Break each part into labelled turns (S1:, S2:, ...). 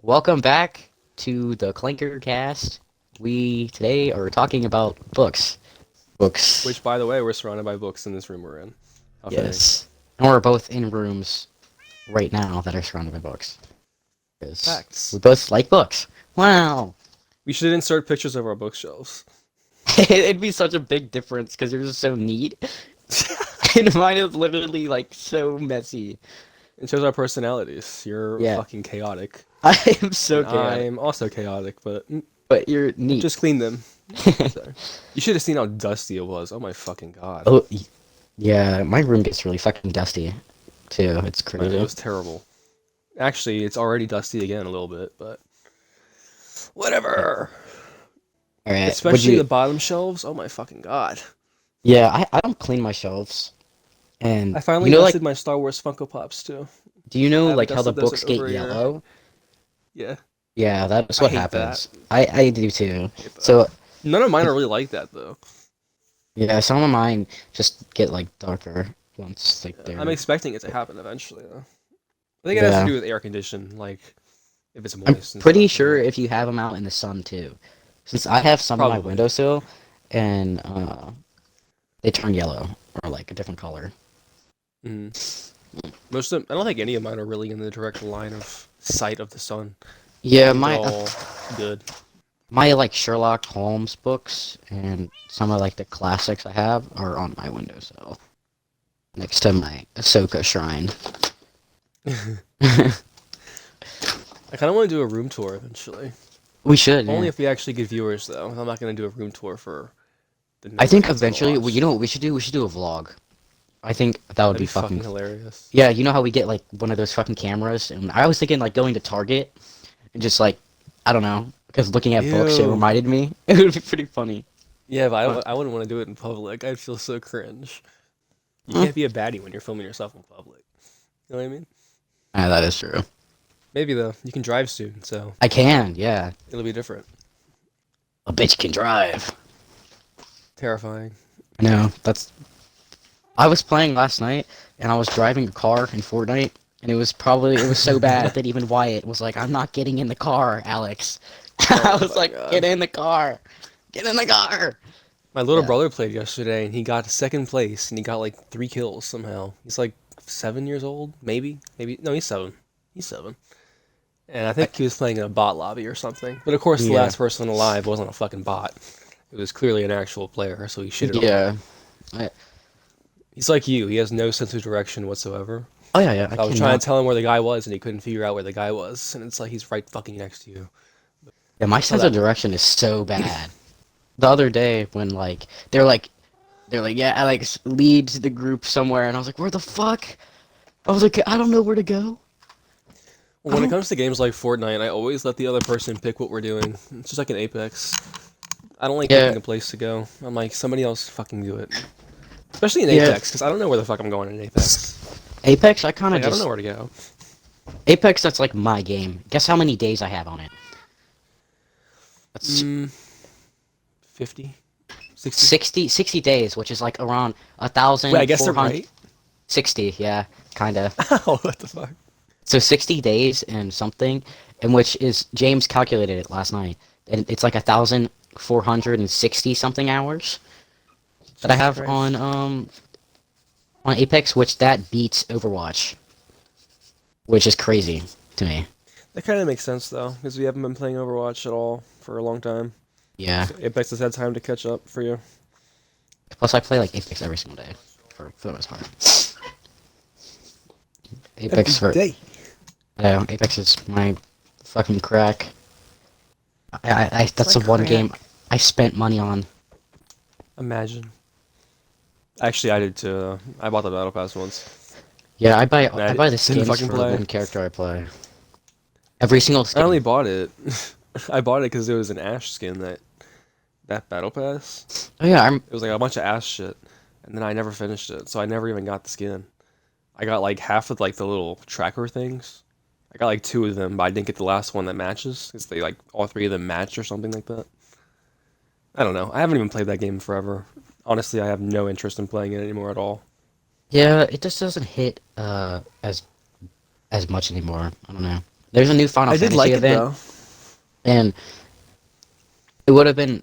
S1: Welcome back to the Clanker-cast. We today are talking about books. Books.
S2: Which, by the way, we're surrounded by books in this room we're in. How fitting.
S1: Yes. And we're both in rooms right now that are surrounded by books. Because
S2: Facts.
S1: we both like books. Wow.
S2: We should insert pictures of our bookshelves.
S1: It'd be such a big difference because yours is so neat. And mine is literally like so messy.
S2: It shows our personalities. You're
S1: Yeah.
S2: fucking chaotic.
S1: I am so
S2: And
S1: chaotic.
S2: I'm also chaotic, but
S1: But you're neat.
S2: just clean them. So, you should have seen how dusty it was. Oh my fucking god.
S1: Oh, yeah, my room gets really fucking dusty, too. It's
S2: Man,
S1: crazy.
S2: it was terrible. Actually, it's already dusty again a little bit, but whatever.
S1: Alright,
S2: Especially the bottom shelves. Oh my fucking god.
S1: Yeah, I don't clean my shelves. And
S2: I finally
S1: you know,
S2: dusted my Star Wars Funko Pops too.
S1: do you know
S2: I've
S1: like how the
S2: dusted those
S1: books get
S2: over a year.
S1: yellow?
S2: Yeah.
S1: Yeah, that's
S2: I
S1: what
S2: hate
S1: happens. I do too.
S2: But
S1: So
S2: none of mine are really like that though.
S1: yeah, some of mine just get like darker once like they're.
S2: I'm expecting it to happen eventually, though. I think it has
S1: Yeah.
S2: to do with air condition, like if it's
S1: I'm
S2: moist. And
S1: pretty
S2: stuff,
S1: sure
S2: you know.
S1: if you have them out in the sun too, since I have some on my
S2: Probably.
S1: windowsill, and they turn yellow or like a different color.
S2: Mhm. Most of them, I don't think any of mine are really in the direct line of sight of the sun.
S1: Yeah,
S2: I think
S1: my
S2: they're all good.
S1: my like Sherlock Holmes books and some of like the classics I have are on my windowsill, next to my Ahsoka shrine.
S2: I kind of want to do a room tour eventually.
S1: We should.
S2: Only
S1: Yeah.
S2: if we actually get viewers, though. I'm not going to do a room tour for the
S1: I think
S2: millions to
S1: eventually,
S2: watch.
S1: you know what we should do? We should do a vlog. I think that would
S2: That'd
S1: be
S2: be fucking
S1: fucking.
S2: hilarious.
S1: Yeah, you know how we get like one of those fucking cameras, and I was thinking like going to Target and just like I don't know, because looking at books it
S2: Ew.
S1: reminded me. It would be pretty funny.
S2: Yeah, but
S1: But,
S2: I wouldn't want to do it in public. I'd feel so cringe. You
S1: hmm,
S2: can't be a baddie when you're filming yourself in public. You know what I mean?
S1: yeah, that is true.
S2: Maybe though. You can drive soon, so
S1: I can. Yeah,
S2: it'll be different.
S1: a bitch can drive.
S2: Terrifying.
S1: No, that's. I was playing last night, and I was driving a car in Fortnite, and it was so bad that even Wyatt was like, "I'm not getting in the car, Alex." I
S2: Oh
S1: was
S2: my
S1: like,
S2: god.
S1: "Get in the car, get in the car."
S2: My little
S1: Yeah.
S2: brother played yesterday and he got second place and he got like 3 kills somehow. He's like 7 years old, maybe. Maybe no, he's 7. He's 7. And I think he was playing in a bot lobby or something. But of course the
S1: Yeah,
S2: last person alive wasn't a fucking bot. It was clearly an actual player, so he shitted on him.
S1: yeah. I,
S2: He's like you, he has no sense of direction whatsoever.
S1: oh yeah, yeah. I
S2: So I was trying
S1: cannot.
S2: to tell him where the guy was and he couldn't figure out where the guy was. And it's like he's right fucking next to you.
S1: Yeah, my
S2: That's how
S1: sense
S2: that
S1: of
S2: works.
S1: direction is so bad. The other day when like they're like, yeah, Alex, lead the group somewhere, and I was like, where the fuck? I was like, I don't know where to go. I
S2: When it
S1: don't.
S2: comes to games like Fortnite, I always let the other person pick what we're doing. It's just like an Apex. I don't like
S1: Yeah,
S2: picking a place to go. I'm like, somebody else fucking do it. Especially in
S1: yeah.
S2: Apex, because I don't know where the fuck I'm going in Apex.
S1: Apex, I kind of
S2: Like, I don't know
S1: just
S2: where to go.
S1: Apex. That's like my game. Guess how many days I have on it? That's
S2: Mm, 50? 60?
S1: 60 days, which is like around
S2: Wait, I guess they're
S1: 1,460.
S2: right?
S1: Yeah, kinda.
S2: Oh, what the fuck?
S1: So 60 days and something, in which is James calculated it last night, and it's like 1,460 something hours that I
S2: Jesus
S1: have
S2: Christ.
S1: on Apex, which that beats Overwatch, which is crazy to me.
S2: That kind of makes sense, though, because we haven't been playing Overwatch at all for a long time.
S1: Yeah.
S2: So Apex has had time to catch up for you.
S1: Plus, I play like Apex every single day for the most part. Apex for
S2: Day.
S1: Apex is my fucking crack.
S2: It's
S1: That's the
S2: like
S1: one game
S2: crack.
S1: I spent money on.
S2: Imagine. Actually, I did too. I bought the Battle Pass once.
S1: Yeah, I
S2: And
S1: buy
S2: I
S1: the
S2: didn't
S1: skins
S2: fucking
S1: for the
S2: play.
S1: one character I play. Every single
S2: I only
S1: skin.
S2: bought it. I bought it because there was an Ash skin that Battle Pass.
S1: Oh yeah,
S2: It was like a bunch of Ash shit, and then I never finished it, so I never even got the skin. I got like half of like the little tracker things. I got like 2 of them, but I didn't get the last one that matches because they like all 3 of them match or something like that. I don't know. I haven't even played that game forever. Honestly, I have no interest in playing it anymore at all.
S1: yeah, it just doesn't hit as much anymore. I don't know. There's a new Final
S2: I did
S1: Fantasy
S2: like it
S1: event,
S2: though.
S1: and it would have been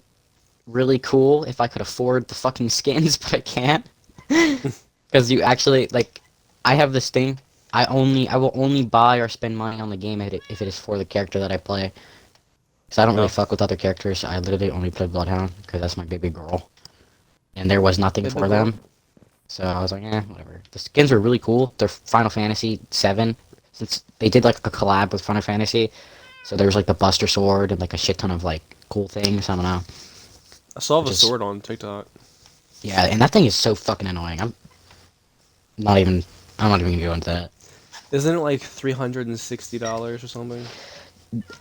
S1: really cool if I could afford the fucking skins, but I can't. Because you actually, like, I have this thing. I will only buy or spend money on the game if it is for the character that I play. Because I don't really
S2: No,
S1: fuck with other characters. I literally only play Bloodhound, because that's my baby girl. And there was nothing
S2: baby
S1: for
S2: girl.
S1: them. So I was like, whatever. The skins are really cool. They're Final Fantasy 7. Since they did, like, a collab with Final Fantasy. So there was, like, the Buster Sword and, like, a shit ton of, like, cool things. I don't know.
S2: I saw the
S1: Just
S2: sword on TikTok.
S1: Yeah, and that thing is so fucking annoying. Not even. I'm not even gonna go into that.
S2: Isn't it like $360 or something?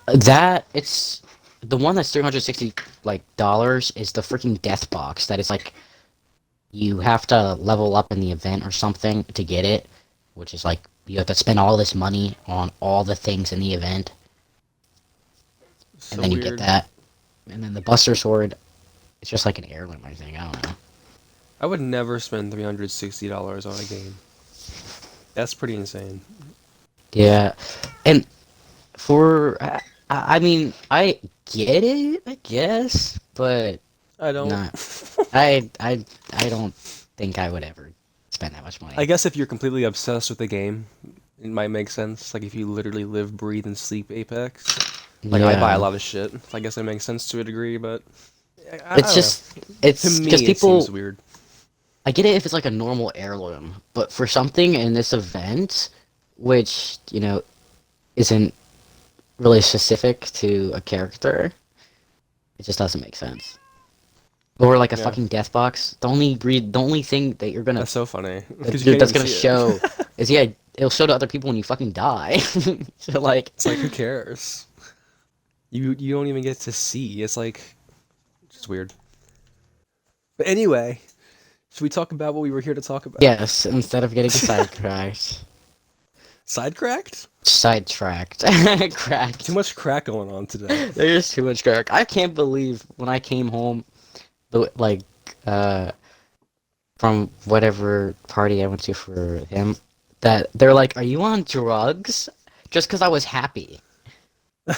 S1: That it's the one that's $360 like dollars is the freaking death box. That is like you have to level up in the event or something to get it, which is like you have to spend all this money on all the things in the event,
S2: So
S1: and then you
S2: weird.
S1: get that. And then the Buster Sword, it's just like an heirloom, I think. I don't know.
S2: I would never spend $360 on a game. That's pretty insane.
S1: Yeah, and for I mean I get it, I guess, but
S2: I don't.
S1: not. I don't think I would ever spend that much money.
S2: I guess if you're completely obsessed with the game, it might make sense. Like if you literally live, breathe, and sleep Apex. Like I buy a
S1: Yeah.
S2: lot of shit. So I guess it makes sense to a degree, but I
S1: It's
S2: don't
S1: just
S2: know. To
S1: it's
S2: me,
S1: because
S2: it seems
S1: people.
S2: weird.
S1: I get it if it's like a normal heirloom, but for something in this event, which isn't really specific to a character, it just doesn't make sense. Or like a
S2: Yeah,
S1: fucking death box. The only thing that you're gonna
S2: that's so funny because you can't
S1: that's
S2: even
S1: gonna
S2: see it.
S1: show is it'll show to other people when you fucking die. So like,
S2: It's like who cares? You don't even get to see. It's like just weird. But anyway, should we talk about what we were here to talk about?
S1: yes, instead of getting
S2: Sidetracked?
S1: sidetracked, cracked.
S2: Too much crack going on today.
S1: There's too much crack. I can't believe when I came home, like, uh, from whatever party I went to for him, that they're like, "Are you on drugs?" Just because I was happy.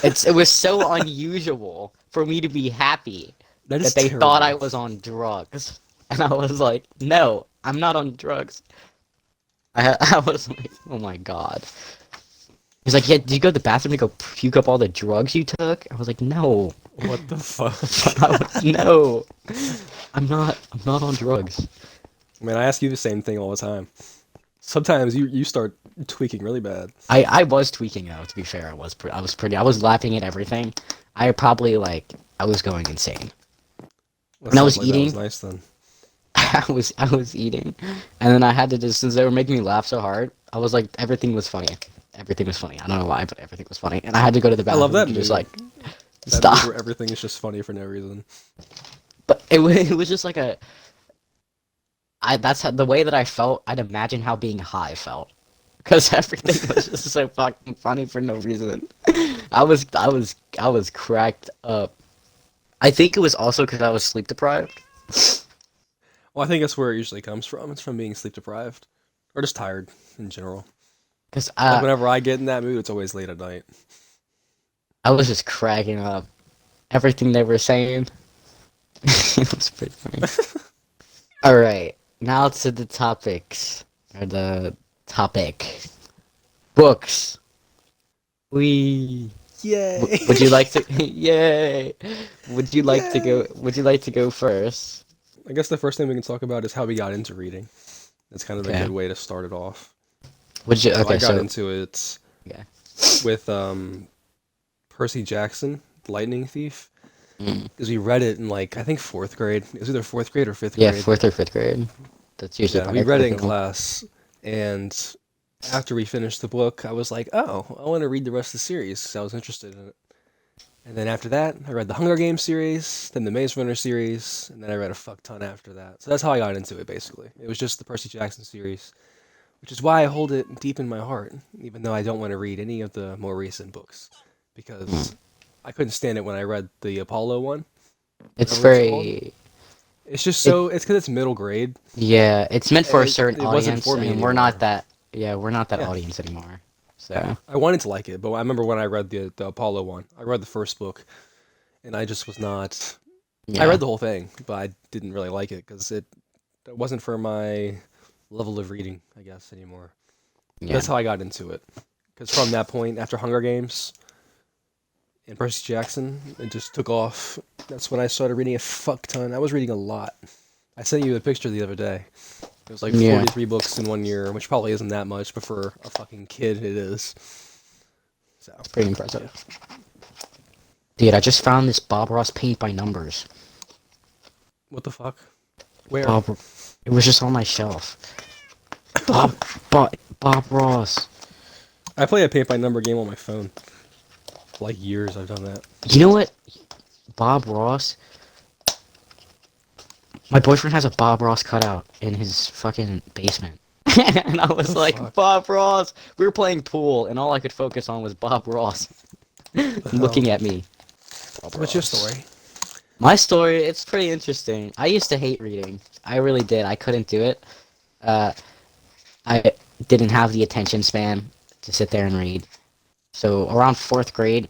S1: It was so unusual for me to be happy
S2: That
S1: that
S2: is
S1: they thought I
S2: terrible.
S1: was on drugs, and I was like, "No, I'm not on drugs." I was like, "Oh my god." He's like, "Yeah, did you go to the bathroom to go puke up all the drugs you took?" I was like, "No,
S2: What the fuck?
S1: no, I'm not on drugs."
S2: Man, I ask you the same thing all the time. Sometimes you start tweaking really bad.
S1: I was tweaking though. To be fair, I was laughing at everything. I was going insane.
S2: That
S1: And I
S2: sounds
S1: was
S2: like that was
S1: eating.
S2: nice then.
S1: I was eating, and then I had to just since they were making me laugh so hard. I was like, everything was funny. Everything was funny. I don't know why, but everything was funny. And I had to go to the
S2: I love
S1: bathroom
S2: that
S1: to just
S2: mood.
S1: like
S2: That mood
S1: stop.
S2: where everything is just funny for no reason.
S1: But it was just like that's how, the way that I felt. I'd imagine how being high felt. Because everything was just so fucking funny for no reason. I was cracked up. I think it was also because I was sleep deprived.
S2: Well, I think that's where it usually comes from. It's from being sleep deprived. Or just tired in general.
S1: Because
S2: Like whenever I get in that mood, it's always late at night.
S1: I was just cracking up. Everything they were saying. It was pretty funny. Alright, now to the topics. Or the topic. Books. We.
S2: Yay!
S1: Would you like to? Yay!
S2: Yay!
S1: Would you like to go first?
S2: I guess the first thing we can talk about is how we got into reading. That's kind of a
S1: Okay.
S2: good way to start it off.
S1: Would you?
S2: So
S1: Okay,
S2: I got
S1: so
S2: into it
S1: yeah.
S2: with Percy Jackson, Lightning Thief,
S1: Mm.
S2: because we read it in like I think fourth grade. It was either fourth grade or fifth
S1: Yeah,
S2: grade.
S1: fourth or fifth grade. That's usually
S2: Yeah,
S1: part
S2: we
S1: of
S2: read it in
S1: curriculum.
S2: class, and after we finished the book, I was like, "Oh, I want to read the rest of the series," because I was interested in it. And then after that, I read the Hunger Games series, then the Maze Runner series, and then I read a fuck ton after that. So that's how I got into it, basically. It was just the Percy Jackson series, which is why I hold it deep in my heart, even though I don't want to read any of the more recent books,
S1: Mm.
S2: because I couldn't stand it when I read the Apollo one,
S1: It's
S2: whatever it's called.
S1: very.
S2: It's just
S1: It
S2: so, it's because it's middle grade.
S1: Yeah, it's meant for a certain
S2: It wasn't
S1: audience,
S2: for me
S1: and we're not
S2: anymore.
S1: that. Yeah, we're not that
S2: Yeah.
S1: audience anymore. So
S2: I wanted to like it, but I remember when I read the Apollo one. I read the first book, and I just was not. I
S1: yeah,
S2: read the whole thing, but I didn't really like it because it wasn't for my level of reading, I guess, anymore.
S1: yeah.
S2: That's how I got into it. Because from that point, after Hunger Games and Percy Jackson, it just took off. That's when I started reading a fuck ton. I was reading a lot. I sent you a picture the other day. It was like
S1: Yeah.
S2: 43 books in 1 year, which probably isn't that much, but for a fucking kid, it is. So,
S1: It's pretty impressive. Dude, I just found this Bob Ross paint by numbers.
S2: what the fuck? Where?
S1: Bob, it was just on my shelf. Bob Ross.
S2: I play a paint by number game on my phone. For like years, I've done that.
S1: You know what? Bob Ross. My boyfriend has a Bob Ross cutout in his fucking basement. And I was like,
S2: fuck?
S1: Bob Ross! We were playing pool, and all I could focus on was Bob Ross. Looking at me. Bob
S2: What's your
S1: Ross.
S2: story?
S1: My story, it's pretty interesting. I used to hate reading. I really did. I couldn't do it. I didn't have the attention span to sit there and read. So around 4th grade,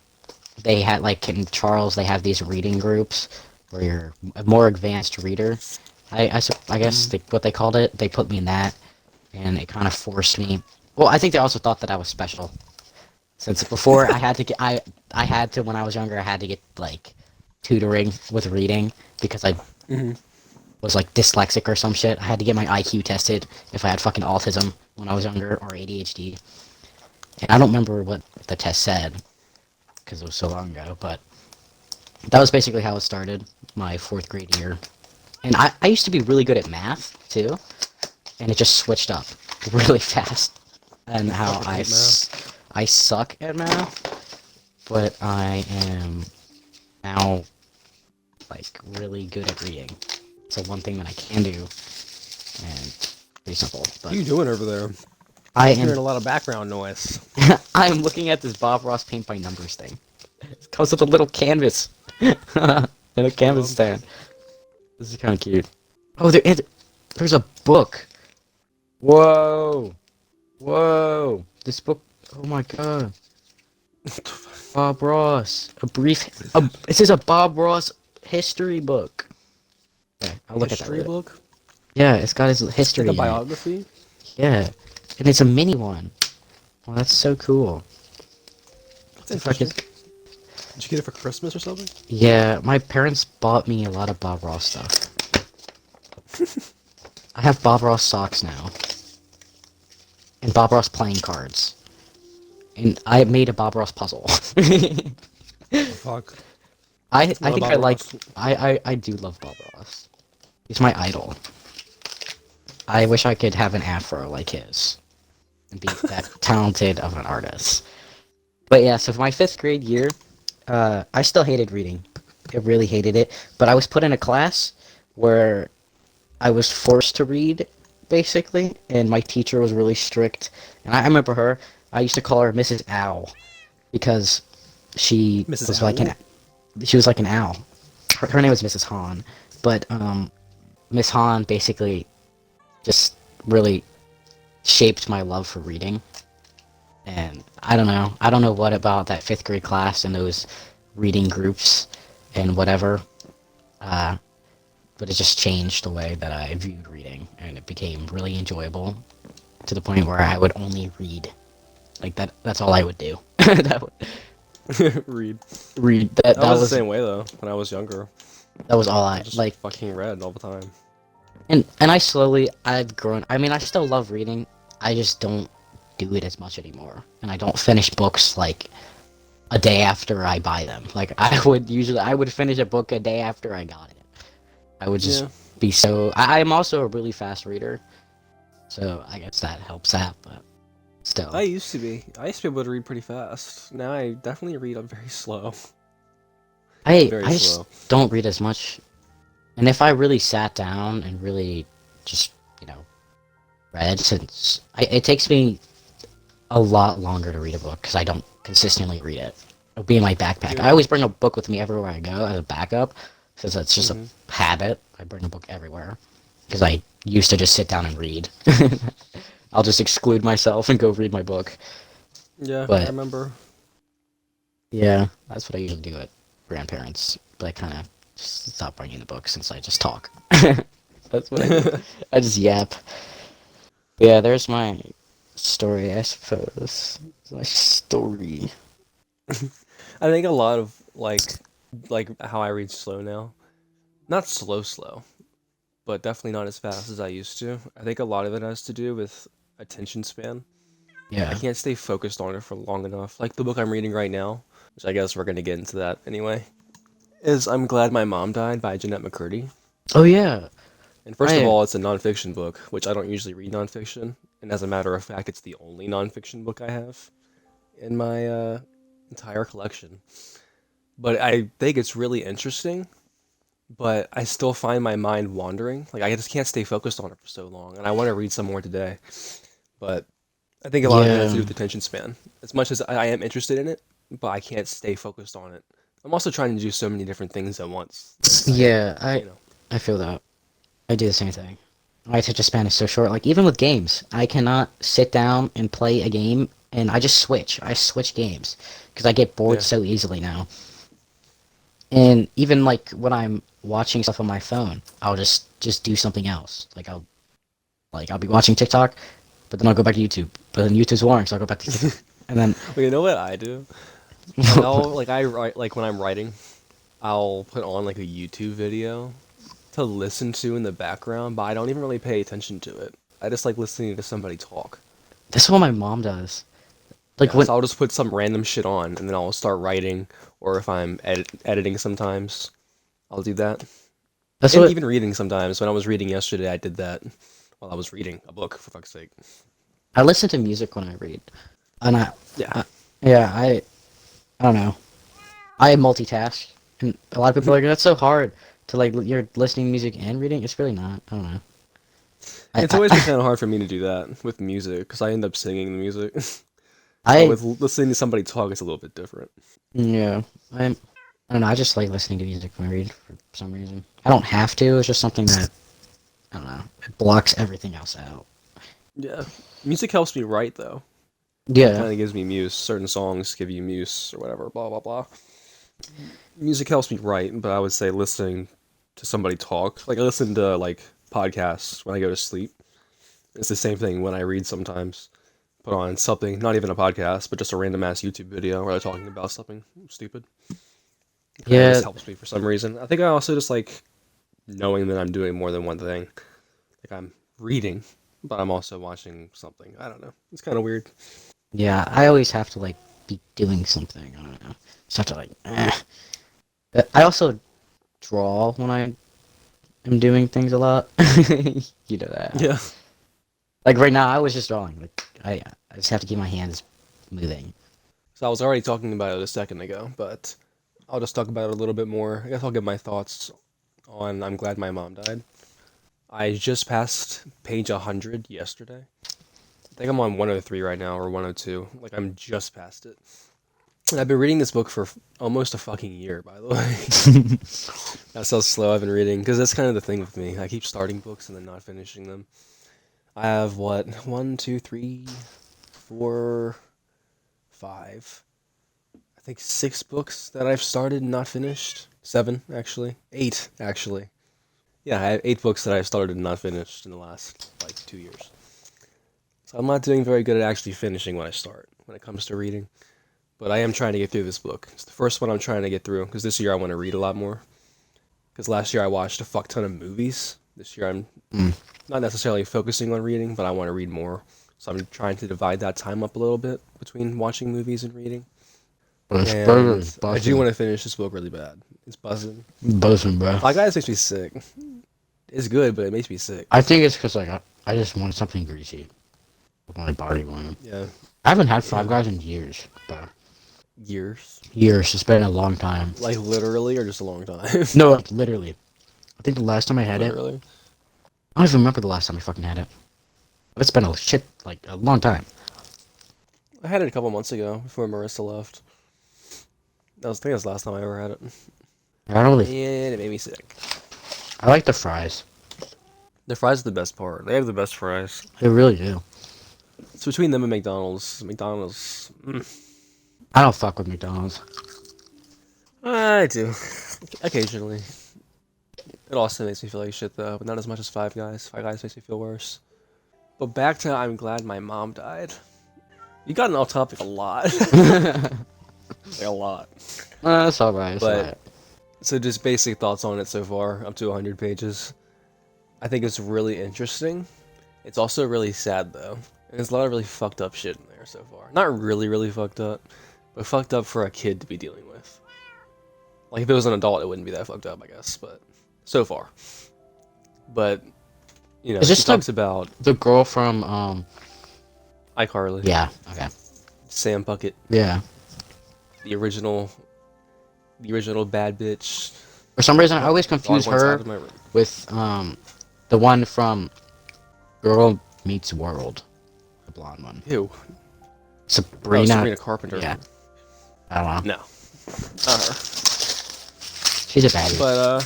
S1: they had, like, in Charles, they have these reading groups where you're a more advanced reader. I guess what they called it, they put me in that, and it kind of forced me. Well, I think they also thought that I was special. Since before, I had to get, I had to, when I was younger, I had to get, like, tutoring with reading because I was, like, dyslexic or some shit. I had to get my IQ tested if I had fucking autism when I was younger, or ADHD. And I don't remember what the test said, because it was so long ago, but that was basically how it started, my 4th grade year. And I used to be really good at math, too, and it just switched up really fast. And how I suck at math, but I am now, like, really good at reading. So one thing that I can do, and pretty simple, but
S2: What are you doing over there?
S1: I
S2: I'm hearing a
S1: am
S2: lot of background noise.
S1: I am looking at this Bob Ross paint by numbers thing. It comes with a little canvas and a canvas stand. This is kind of cute. Oh, there's a book. Whoa, whoa! This book. Oh my god. Bob Ross. This is a Bob Ross history book. Okay, I'll look
S2: History
S1: at that.
S2: book?
S1: Yeah, it's got his history.
S2: Like a
S1: in it.
S2: biography?
S1: Yeah, and it's a mini one. Well, that's so cool.
S2: That's interesting. Did you get it for Christmas or something?
S1: Yeah, my parents bought me a lot of Bob Ross stuff. I have Bob Ross socks now. And Bob Ross playing cards. And I made a Bob Ross puzzle.
S2: Fuck.
S1: I think
S2: Bob
S1: I like...
S2: Ross.
S1: I do love Bob Ross. He's my idol. I wish I could have an afro like his. And be that talented of an artist. But yeah, so for my 5th grade year, I still hated reading. I really hated it. But I was put in a class where I was forced to read, basically. And my teacher was really strict. And I remember her. I used to call her Mrs. Owl. Because she
S2: Mrs.
S1: was like an... She was like an owl. Her name was Mrs. Hahn. But, Miss Hahn basically just really shaped my love for reading. And I don't know what about that 5th grade class and those reading groups and whatever, but it just changed the way that I viewed reading, and it became really enjoyable to the point where I would only read. Like, that's all I would do.
S2: Read.
S1: Read.
S2: That was the same way though when I was younger.
S1: That was all I
S2: Just
S1: like.
S2: fucking read all the time.
S1: And I've grown. I mean, I still love reading. I just don't do it as much anymore, and I don't finish books like a day after I buy them. Like, I would finish a book a day after I got it. I would just be so... I'm also a really fast reader, so I guess that helps out, but still.
S2: I used to be able to read pretty fast. Now I definitely read very slow.
S1: I
S2: Very slow.
S1: just don't read as much, and if I really sat down and really just, read, since it takes me a lot longer to read a book because I don't consistently read it. It'll be in my backpack. I always bring a book with me everywhere I go as a backup, since that's just a habit. I bring a book everywhere because I used to just sit down and read. I'll just exclude myself and go read my book.
S2: Yeah, I
S1: But
S2: remember.
S1: yeah, that's what I usually do at grandparents. But I kind of just stop bringing the books since I just talk. That's what I do. I just yap. Yeah, there's my story, I suppose. My story.
S2: I think a lot of like how I read slow now. Not slow, but definitely not as fast as I used to. I think a lot of it has to do with attention span. I
S1: Yeah.
S2: can't stay focused on it for long enough. Like the book I'm reading right now, which I guess we're gonna get into that anyway, is I'm Glad My Mom Died by Jeanette McCurdy.
S1: Oh yeah.
S2: And first of
S1: I
S2: all, it's a nonfiction book, which I don't usually read nonfiction. And as a matter of fact, it's the only nonfiction book I have in my entire collection. But I think it's really interesting, but I still find my mind wandering. Like I just can't stay focused on it for so long, and I want to read some more today. But I think a lot of it has to
S1: yeah.
S2: do with attention span. As much as I am interested in it, but I can't stay focused on it. I'm also trying to do so many different things at once that
S1: Yeah,
S2: you know.
S1: I feel that. I do the same thing. My attention span is so short. Like even with games, I cannot sit down and play a game, and I just switch. I switch games because I get bored
S2: Yeah,
S1: so easily now. And even like when I'm watching stuff on my phone, I'll just do something else. I'll be watching TikTok, but then I'll go back to YouTube. But then YouTube's boring, so I'll go back to TikTok. And then
S2: well, you know what I do? Like I write like when I'm writing, I'll put on like a YouTube video to listen to in the background, but I don't even really pay attention to it. I just like listening to somebody talk.
S1: that's what my mom does. Like
S2: Yeah,
S1: when
S2: so I'll just put some random shit on and then I'll start writing, or if I'm editing sometimes, I'll do that.
S1: that's
S2: And
S1: what
S2: even reading sometimes. When I was reading yesterday, I did that while I was reading a book, for fuck's sake.
S1: I listen to music when I read. And
S2: Yeah.
S1: I yeah, I don't know. I multitask, and a lot of people are like, "That's so hard to like you're listening to music and reading." It's really not. I don't know.
S2: It's always been
S1: I
S2: kind of hard for me to do that with music because I end up singing the music. But
S1: I
S2: with listening to somebody talk, it's a little bit different.
S1: yeah. I don't know. I just like listening to music when I read for some reason. I don't have to. It's just something that I don't know. It blocks everything else out.
S2: Yeah. Music helps me write, though. It
S1: Yeah.
S2: kind of gives me muse. Certain songs give you muse or whatever, blah, blah, blah. Music helps me write, but I would say listening to somebody talk. Like, I listen to, like, podcasts when I go to sleep. It's the same thing when I read sometimes. Put on something, not even a podcast, but just a random ass YouTube video where they're talking about something stupid. It kind of just
S1: Yeah.
S2: helps me for some reason. I think I also just like knowing that I'm doing more than one thing. Like I'm reading, but I'm also watching something. I don't know. It's kind of weird.
S1: Yeah. I always have to like be doing something. I don't know. Just have to like. I also draw when I am doing things a lot. You know that.
S2: Yeah.
S1: Like right now, I was just drawing. Like I just have to keep my hands moving.
S2: So I was already talking about it a second ago, but I'll just talk about it a little bit more. I guess I'll give my thoughts on I'm Glad My Mom Died. I just passed page 100 yesterday. I think I'm on 103 right now, or 102. Like, I'm just past it. And I've been reading this book for almost a fucking year, by the way. That's how slow I've been reading, because that's kind of the thing with me. I keep starting books and then not finishing them. I have, what, 1, 2, 3, 4, 5, I think 6 books that I've started and not finished. 7, actually. 8, actually. Yeah, I have 8 books that I've started and not finished in the last, like, 2 years. So I'm not doing very good at actually finishing when I start, when it comes to reading. But I am trying to get through this book. It's the first one I'm trying to get through, because this year I want to read a lot more. Because last year I watched a fuck ton of movies. This year I'm
S1: Mm.
S2: not necessarily focusing on reading, but I want to read more. So I'm trying to divide that time up a little bit between watching movies and reading.
S1: This burger
S2: And
S1: is
S2: I do
S1: busting.
S2: want to finish this book really bad. It's buzzing.
S1: Buzzing, bro.
S2: Five Guys makes me sick. It's good, but it makes me sick.
S1: I think it's because like I just want something greasy with my body one.
S2: Yeah.
S1: I haven't had Five
S2: Yeah.
S1: Guys in years, bro.
S2: Years.
S1: Years. It's been a long time.
S2: Like literally or just a long time?
S1: No, like literally. I think the last time I had it,
S2: Literally.
S1: I don't even remember the last time I fucking had it. But it's been a shit like a long time.
S2: I had it a couple months ago before Marissa left. I think that was the last time I ever had it.
S1: I don't really.
S2: And it made me sick.
S1: I like the fries.
S2: The fries are the best part. They have the best fries.
S1: They really do.
S2: It's between them and McDonald's. McDonald's.
S1: I don't fuck with McDonald's.
S2: I do. Occasionally. It also makes me feel like shit, though, but not as much as Five Guys. Five Guys makes me feel worse. But back to I'm glad my mom died. You got off topic a lot. Like, a lot.
S1: That's alright.
S2: But, so just basic thoughts on it so far, up to 100 pages. I think it's really interesting. It's also really sad, though. And there's a lot of really fucked up shit in there so far. Not really, really fucked up, but fucked up for a kid to be dealing with. Like, if it was an adult, it wouldn't be that fucked up, I guess, but so far. But, you know, she talks about
S1: the girl from,
S2: iCarly.
S1: Yeah, okay.
S2: Sam Puckett.
S1: Yeah.
S2: The original bad bitch.
S1: For some reason, I always confuse her with, the one from Girl Meets World. The blonde one.
S2: Ew.
S1: Sabrina.
S2: Sabrina Carpenter.
S1: Yeah. I don't know.
S2: No. Not her.
S1: She's a baddie.
S2: But,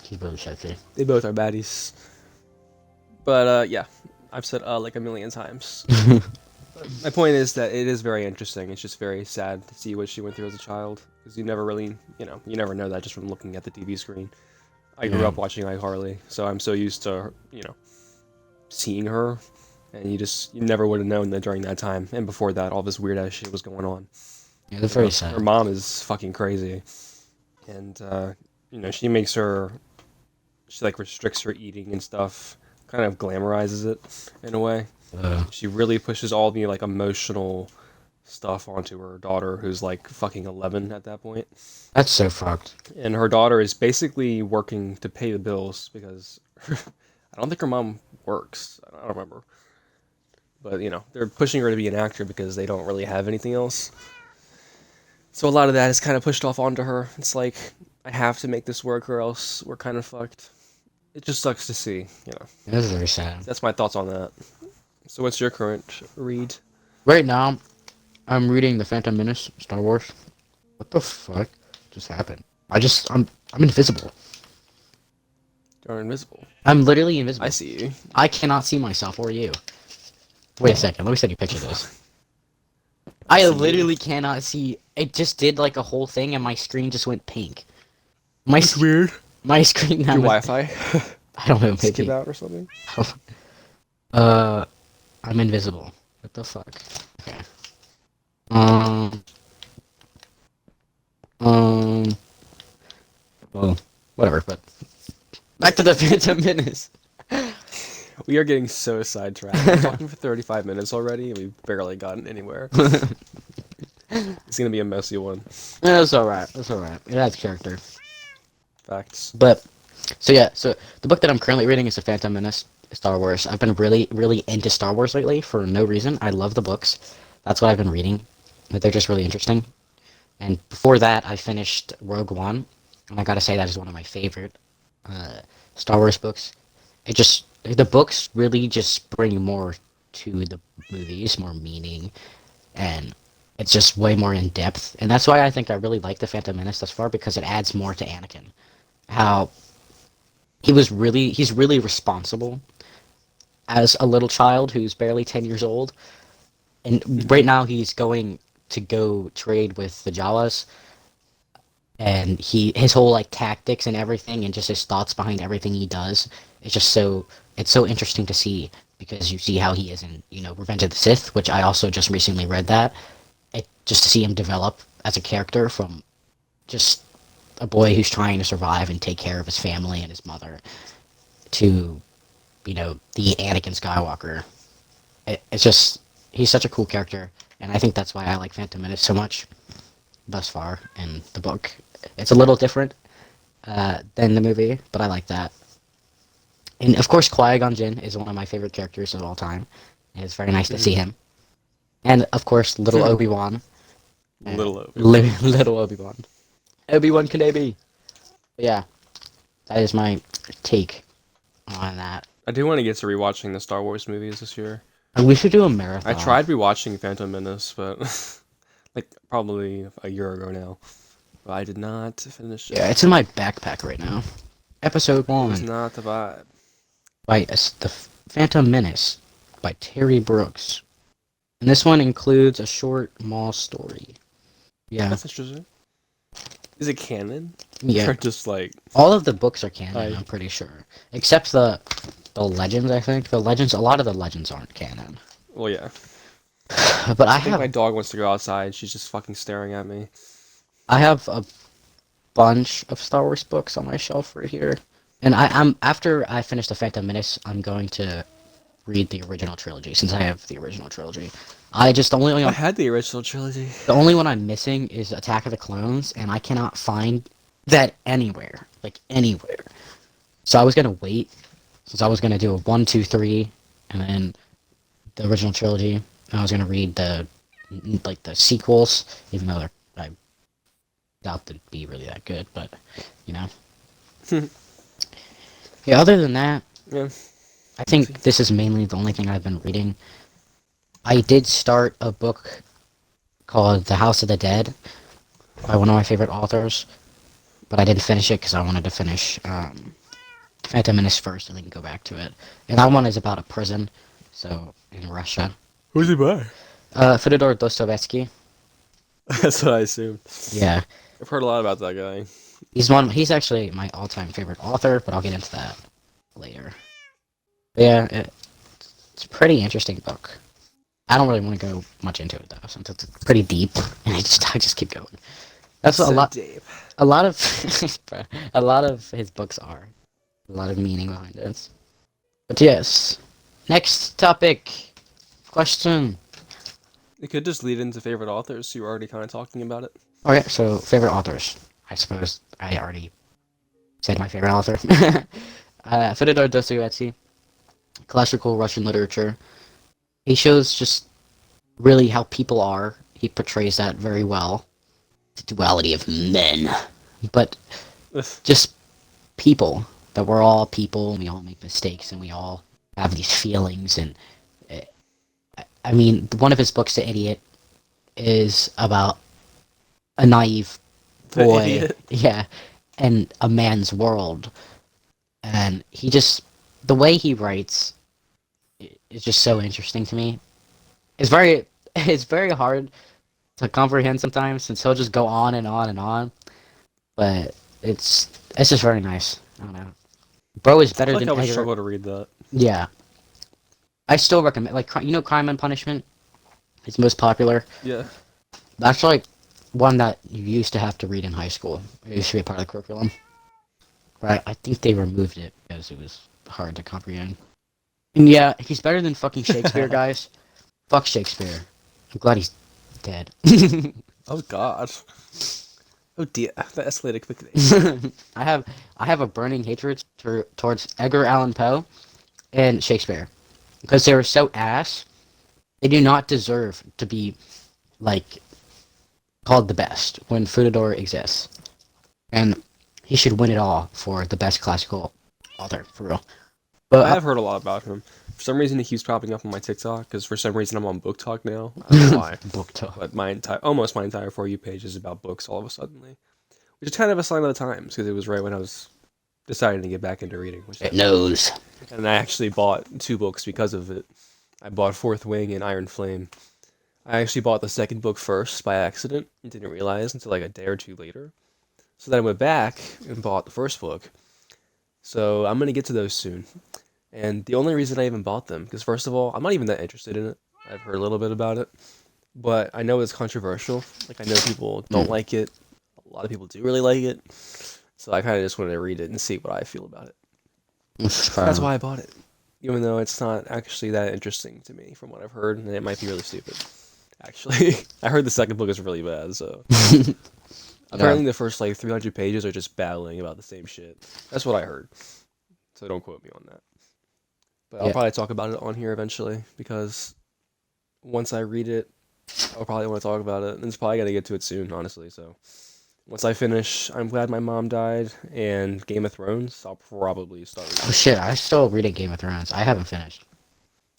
S1: she's really sexy.
S2: they both are baddies. But, yeah. I've said, like a million times. My point is that it is very interesting. It's just very sad to see what she went through as a child. Because you never really, you never know that just from looking at the TV screen. I grew up watching iCarly, so I'm so used to, seeing her. And you never would have known that during that time. And before that, all this weird-ass shit was going on.
S1: Yeah, they're very sad.
S2: Her mom is fucking crazy. And, she makes her... She, like, restricts her eating and stuff. Kind of glamorizes it, in a way. She really pushes all the, like, emotional stuff onto her daughter, who's, like, fucking 11 at that point.
S1: That's so fucked.
S2: And her daughter is basically working to pay the bills, because... I don't think her mom works. I don't remember. But, they're pushing her to be an actor because they don't really have anything else. So a lot of that is kind of pushed off onto her. It's like, I have to make this work or else we're kind of fucked. It just sucks to see,
S1: It is very sad.
S2: That's my thoughts on that. So what's your current read?
S1: Right now, I'm reading The Phantom Menace, Star Wars. What the fuck just happened? I'm invisible.
S2: You're invisible.
S1: I'm literally invisible.
S2: I see you.
S1: I cannot see myself or you. Wait a second, let me send you a picture of this. I literally cannot see. It just did like a whole thing and my screen just went pink.
S2: That's weird.
S1: My screen now.
S2: Your Wi-Fi?
S1: I don't know, maybe.
S2: Skip out or something?
S1: I'm invisible. What the fuck? Okay. Well, whatever, but... Back to the Phantom Menace.
S2: We are getting so sidetracked. We're talking for 35 minutes already, and we've barely gotten anywhere. It's gonna be a messy one.
S1: Yeah, that's alright. That's alright. It has character.
S2: Facts.
S1: But, so the book that I'm currently reading is The Phantom Menace, Star Wars. I've been really, really into Star Wars lately for no reason. I love the books. That's what I've been reading. They're just really interesting. And before that, I finished Rogue One. And I gotta say, that is one of my favorite Star Wars books. The books really just bring more to the movies, more meaning, and it's just way more in depth. And that's why I think I really like The Phantom Menace thus far, because it adds more to Anakin. How he's really responsible as a little child who's barely 10 years old. And right now he's going to go trade with the Jawas. And his whole like tactics and everything and just his thoughts behind everything he does, it's so interesting to see, because you see how he is in, Revenge of the Sith, which I also just recently read that. Just to see him develop as a character from just a boy who's trying to survive and take care of his family and his mother to, the Anakin Skywalker. He's such a cool character, and I think that's why I like Phantom Menace so much thus far in the book. It's a little different than the movie, but I like that. And of course, Qui-Gon Jinn is one of my favorite characters of all time. And it's very nice to see him. And of course, little Obi-Wan.
S2: Little Obi-Wan.
S1: Little Obi-Wan. Obi-Wan Kenobi. But yeah, that is my take on that.
S2: I do want to get to rewatching the Star Wars movies this year.
S1: We should do a marathon.
S2: I tried rewatching Phantom Menace, but like probably a year ago now. But I did not finish it.
S1: Yeah, it's in my backpack right now. Episode 1.
S2: It's not the vibe.
S1: Right, it's the Phantom Menace. by Terry Brooks. And this one includes a short mall story. Yeah.
S2: That's interesting. Is it canon?
S1: Yeah.
S2: Or just like
S1: all of the books are canon, I'm pretty sure. Except the legends, I think. A lot of the legends aren't canon.
S2: well, yeah.
S1: But
S2: I think my dog wants to go outside. She's just fucking staring at me.
S1: I have a bunch of Star Wars books on my shelf right here. And I'm after I finish the Phantom Menace, I'm going to read the original trilogy since I have the original trilogy.
S2: I had the original trilogy.
S1: The only one I'm missing is Attack of the Clones, and I cannot find that anywhere, like anywhere. So I was gonna wait, since I was gonna do a 1, 2, 3, and then the original trilogy. And I was gonna read the sequels, even though I doubt they'd be really that good, but you know. Yeah. Other than that,
S2: yeah.
S1: I think this is mainly the only thing I've been reading. I did start a book called The House of the Dead by one of my favorite authors, but I didn't finish it because I wanted to finish Phantom Menace first and then go back to it. And that one is about a prison, so in Russia.
S2: Who's he by?
S1: Fedyor Dostoevesky.
S2: That's what I assumed.
S1: Yeah.
S2: I've heard a lot about that guy.
S1: He's actually my all-time favorite author, but I'll get into that later. But yeah, it's a pretty interesting book. I don't really want to go much into it though, since it's pretty deep, and I just keep going. That's so a lot. Deep. A lot of a lot of his books are a lot of meaning behind it. But yes, next topic, question.
S2: It could just lead into favorite authors. So you were already kind of talking about it.
S1: Okay, so favorite authors. I suppose I already said my favorite author. Fedyor Dostoevsky, classical Russian literature. He shows just really how people are. He portrays that very well. The duality of men. But just people. That we're all people, and we all make mistakes, and we all have these feelings. And I mean, one of his books, The Idiot, is about a naive boy. Yeah. And a man's world. And the way he writes is just so interesting to me. It's very hard to comprehend sometimes, since he'll just go on and on and on. But it's just very nice. I don't know. Bro is better than
S2: I would struggle to read that.
S1: Yeah. I still recommend, Crime and Punishment? It's most popular.
S2: Yeah.
S1: That's one that you used to have to read in high school. It used to be a part of the curriculum. But I think they removed it because it was hard to comprehend. And yeah, he's better than fucking Shakespeare, guys. Fuck Shakespeare. I'm glad he's dead.
S2: Oh god. Oh dear, that escalated quickly.
S1: I have a burning hatred towards Edgar Allan Poe and Shakespeare. Because they were so ass, they do not deserve to be, called the best when Fedyor exists. And he should win it all for the best classical author, for real. But
S2: I have heard a lot about him. For some reason, he keeps popping up on my TikTok, because for some reason I'm on Booktok now. I don't know why.
S1: Booktok.
S2: But almost my entire For You page is about books all of a sudden. Which is kind of a sign of the times, because it was right when I was deciding to get back into reading.
S1: It knows.
S2: And I actually bought 2 books because of it. I bought Fourth Wing and Iron Flame. I actually bought the second book first by accident and didn't realize until a day or 2 later. So then I went back and bought the first book. So I'm going to get to those soon. And the only reason I even bought them, because first of all, I'm not even that interested in it. I've heard a little bit about it. But I know it's controversial. I know people don't like it. A lot of people do really like it. So I kind of just wanted to read it and see what I feel about it. That's why I bought it. Even though it's not actually that interesting to me from what I've heard, and it might be really stupid. Actually, I heard the second book is really bad, so... Apparently the first 300 pages are just babbling about the same shit. That's what I heard. So don't quote me on that. But I'll probably talk about it on here eventually, because once I read it, I'll probably want to talk about it. And it's probably going to get to it soon, honestly, so... Once I finish I'm Glad My Mom Died and Game of Thrones, I'll probably start reading.
S1: Oh shit, I'm still reading Game of Thrones. I haven't finished.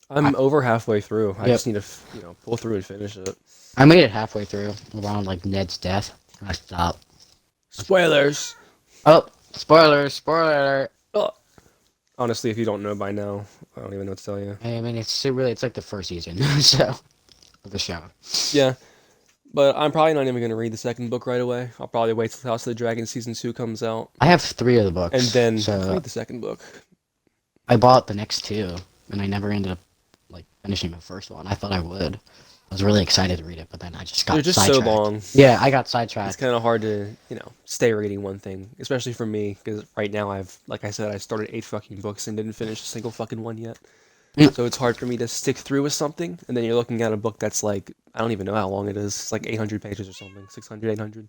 S2: I'm over halfway through. I just need to, pull through and finish it.
S1: I made it halfway through, around Ned's death, and I stopped.
S2: Spoilers!
S1: Oh, spoilers, spoiler alert.
S2: Oh. Honestly, if you don't know by now, I don't even know what to tell you.
S1: I mean, it's like the first season, so of the show.
S2: Yeah, but I'm probably not even gonna read the second book right away. I'll probably wait till House of the Dragon season 2 comes out,
S1: I have 3 of the
S2: and
S1: books,
S2: then
S1: so
S2: read the second book.
S1: I bought the next 2, and I never ended up like finishing the first one. I thought I would. I was really excited to read it, but then I just got
S2: They're just
S1: sidetracked.
S2: so long.
S1: Yeah, I got
S2: It's
S1: sidetracked.
S2: kind of hard to, stay reading one thing, especially for me, because right now like I said, I started 8 fucking books and didn't finish a single fucking one yet.
S1: Mm.
S2: So it's hard for me to stick through with something, and then you're looking at a book that's like, I don't even know how long it is. It's like 800 pages or something, 600, 800,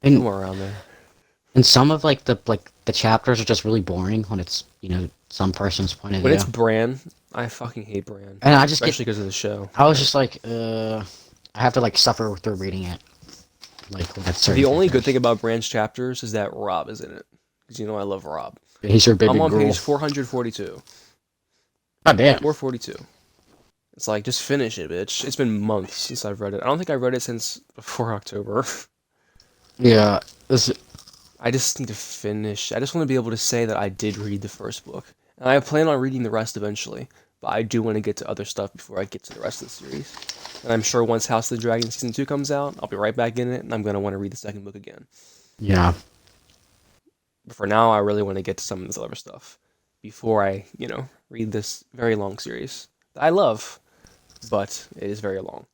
S1: And
S2: somewhere around there.
S1: and some of the chapters are just really boring when it's some person's point of
S2: When
S1: view.
S2: it's Bran, I fucking hate Bran,
S1: And I just
S2: especially because of the show.
S1: I was just like, I have to like suffer through reading it. Like when it's certain
S2: The only good
S1: characters.
S2: thing about Bran's chapters is that Rob is in it, because I love Rob.
S1: He's your baby
S2: I'm on
S1: girl.
S2: page 442.
S1: God damn.
S2: 442. It's like, just finish it, bitch. It's been months since I've read it. I don't think I've read it since before October.
S1: Yeah.
S2: I just need to finish. I just want to be able to say that I did read the first book. And I plan on reading the rest eventually. But I do want to get to other stuff before I get to the rest of the series. And I'm sure once House of the Dragon Season 2 comes out, I'll be right back in it, and I'm going to want to read the second book again.
S1: Yeah.
S2: But for now, I really want to get to some of this other stuff before I, read this very long series that I love, but it is very long.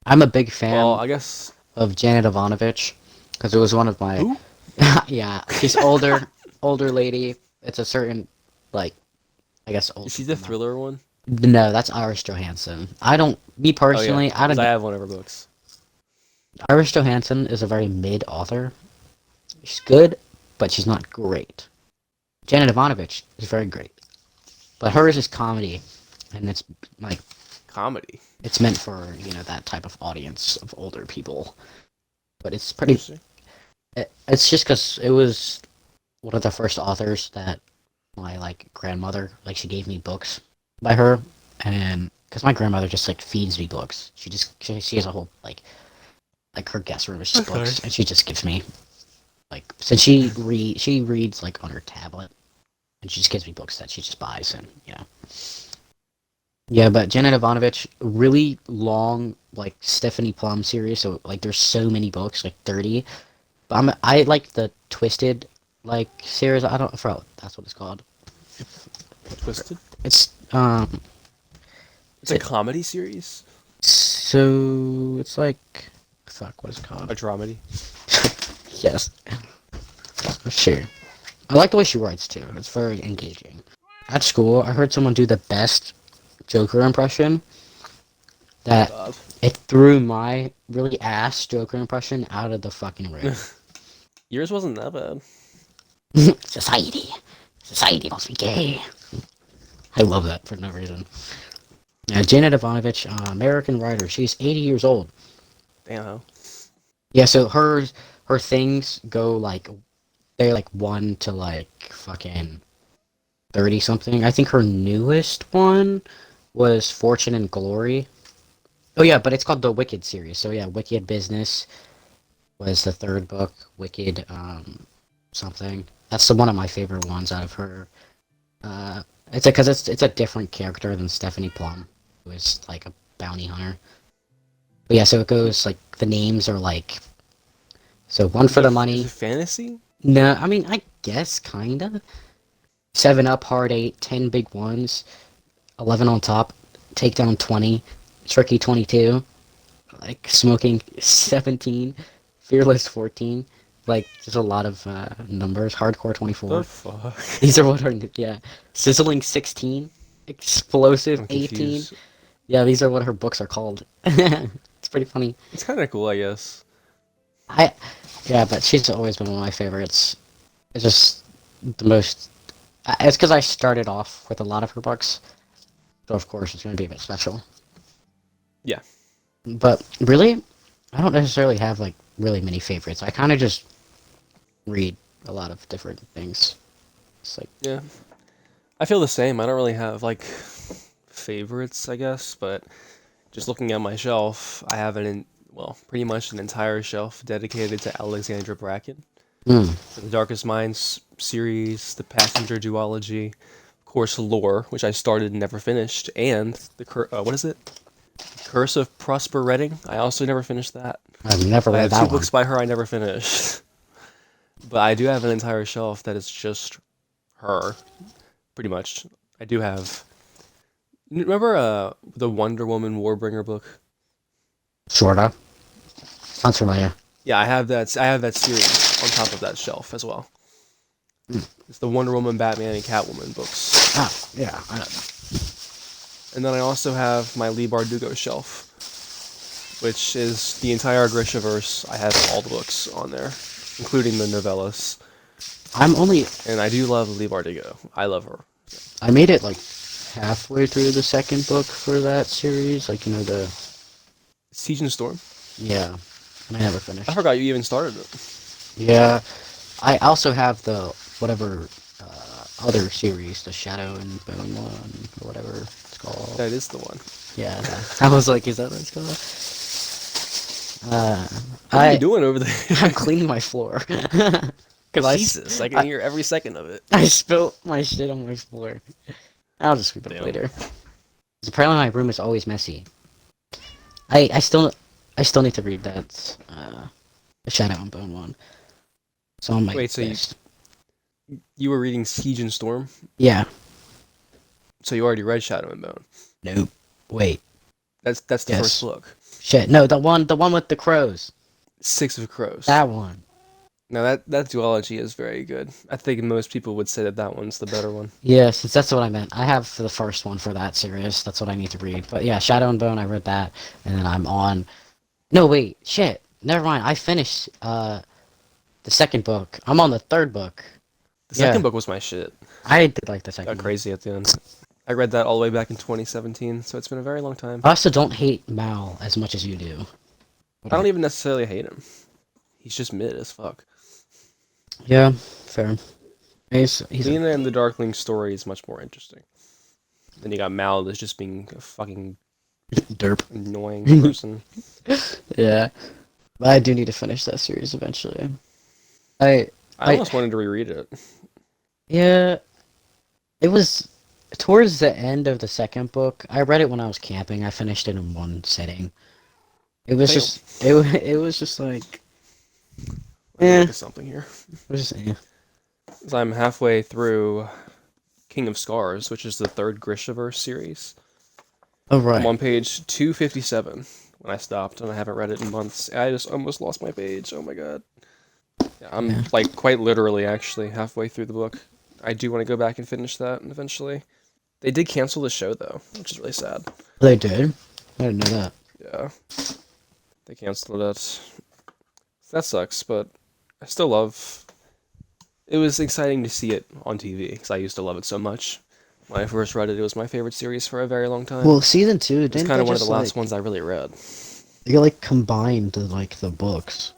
S1: I'm a big fan
S2: Well, I guess...
S1: of Janet Ivanovich because it was one of my.
S2: Who?
S1: Yeah, she's older lady. It's a certain I guess old.
S2: Is she the thriller one?
S1: No, that's Iris Johansson. Me personally, I don't.
S2: I have one of her books.
S1: Iris Johansson is a very mid author. She's good, but she's not great. Janet Ivanovich is very great, but hers is comedy, and it's like
S2: Comedy.
S1: it's meant for that type of audience of older people. But it's pretty. It's just because it was one of the first authors that my grandmother she gave me books by her, and because my grandmother just feeds me books. She has a whole her guest room is just books, and she just gives me since she reads on her tablet, and she just gives me books that she just buys, and yeah. But Janet Ivanovich, really long Stephanie Plum series, so there's so many books, 30. But I like the Twisted series. I forgot that's what it's called.
S2: Twisted?
S1: It's
S2: It's a comedy series?
S1: so it's fuck, what is it called?
S2: A dramedy?
S1: Yes. Sure. I like the way she writes too. It's very engaging. At school, I heard someone do the best Joker impression. That it threw my really ass Joker impression out of the fucking room.
S2: Yours wasn't that bad.
S1: Society must be gay. I love that for no reason. Yeah, Janet Ivanovich, American writer. She's 80 years old.
S2: Damn.
S1: Yeah, so her things go they're 1 to fucking 30 something. I think her newest one was Fortune and Glory. Oh yeah, but it's called the Wicked series. So yeah, Wicked Business was the 3rd book. Wicked something. That's one of my favorite ones out of her. It's because it's a different character than Stephanie Plum, who is a bounty hunter. But yeah, so it goes the names are so one for the money.
S2: Is it fantasy?
S1: No, I mean I guess kinda. 7 Up, Hard 8, 10 Big Ones, 11 on Top, Takedown 20, Tricky 22, Smoking 17, Fearless 14. There's a lot of numbers. Hardcore 24.
S2: The fuck?
S1: These are what are Sizzling 16, Explosive
S2: I'm
S1: 18.
S2: confused.
S1: Yeah, these are what her books are called. It's pretty funny.
S2: It's kind of cool, I guess.
S1: Yeah, but she's always been one of my favorites. It's just the most. It's because I started off with a lot of her books, so of course it's going to be a bit special.
S2: Yeah.
S1: But really, I don't necessarily have really many favorites. I kind of just read a lot of different things. It's
S2: Yeah. I feel the same. I don't really have favorites, I guess, but just looking at my shelf, I have pretty much an entire shelf dedicated to Alexandra Bracken.
S1: Mm.
S2: The Darkest Minds series, the Passenger duology, of course, Lore, which I started and never finished, and what is it? Curse of Prosper Redding. I also never finished that.
S1: I've never
S2: I
S1: read
S2: have
S1: that
S2: two
S1: one.
S2: books by her I never finished. But I do have an entire shelf that is just her, pretty much. I do have. Remember the Wonder Woman Warbringer book?
S1: Sorta. Sounds familiar.
S2: Yeah, I have that. I have that series on top of that shelf as well. It's the Wonder Woman, Batman, and Catwoman books.
S1: Oh, yeah. I know.
S2: And then I also have my Leigh Bardugo shelf, which is the entire Grishaverse. I have all the books on there, including the novellas. And I do love Leigh Bardugo. I love her.
S1: I made it like halfway through the second book for that series. Like, you know, the...
S2: Siege and Storm?
S1: Yeah. And I never finished.
S2: I forgot you even started it.
S1: Yeah. I also have the whatever other series, the Shadow and Bone one, or whatever it's called.
S2: That is the one.
S1: Yeah. I was like, is that what it's called?
S2: What are you doing over there?
S1: I'm cleaning my floor.
S2: Jesus, I can hear every second of it.
S1: I spilt my shit on my floor. I'll just sweep it up later. 'Cause apparently my room is always messy. I still need to read that the Shadow and Bone one. So on my
S2: Wait, so you were reading Siege and Storm?
S1: Yeah.
S2: So you already read Shadow and Bone?
S1: Nope. Wait.
S2: That's the first book.
S1: Shit. No, the one with the crows.
S2: Six of Crows.
S1: That one.
S2: Now that duology is very good. I think most people would say that one's the better one.
S1: Yeah, since that's what I meant. I have the first one for that series. That's what I need to read. But yeah, Shadow and Bone, I read that, and then I'm on. No, wait, shit. Never mind. I finished the second book. I'm on the third book.
S2: The second book was my shit.
S1: I did like the second.
S2: Got
S1: book.
S2: crazy at the end. I read that all the way back in 2017, so it's been a very long time.
S1: I also don't hate Mal as much as you do.
S2: I don't even necessarily hate him. He's just mid as fuck.
S1: Yeah, fair. He's
S2: Lena and the Darkling story is much more interesting. Then you got Mal as just being a fucking
S1: derp,
S2: annoying person.
S1: Yeah, but I do need to finish that series eventually. I
S2: almost wanted to reread it.
S1: Yeah, it was towards the end of the second book. I read it when I was camping. I finished it in one sitting. It was just it was just like
S2: something here.
S1: It was just
S2: So I'm halfway through King of Scars, which is the third Grishaverse series.
S1: Oh right.
S2: I'm on page 257 when I stopped, and I haven't read it in months. I just almost lost my page. Oh my god. Yeah, I'm like quite literally actually halfway through the book. I do want to go back and finish that eventually. They did cancel the show though, which is really sad.
S1: They did? I didn't know that.
S2: Yeah. They canceled it. That sucks, but I still love... It was exciting to see it on TV, because I used to love it so much. When I first read it, it was my favorite series for a very long time.
S1: Well, season 2,
S2: it's kind of one of the last ones I really read.
S1: They like combined like the books.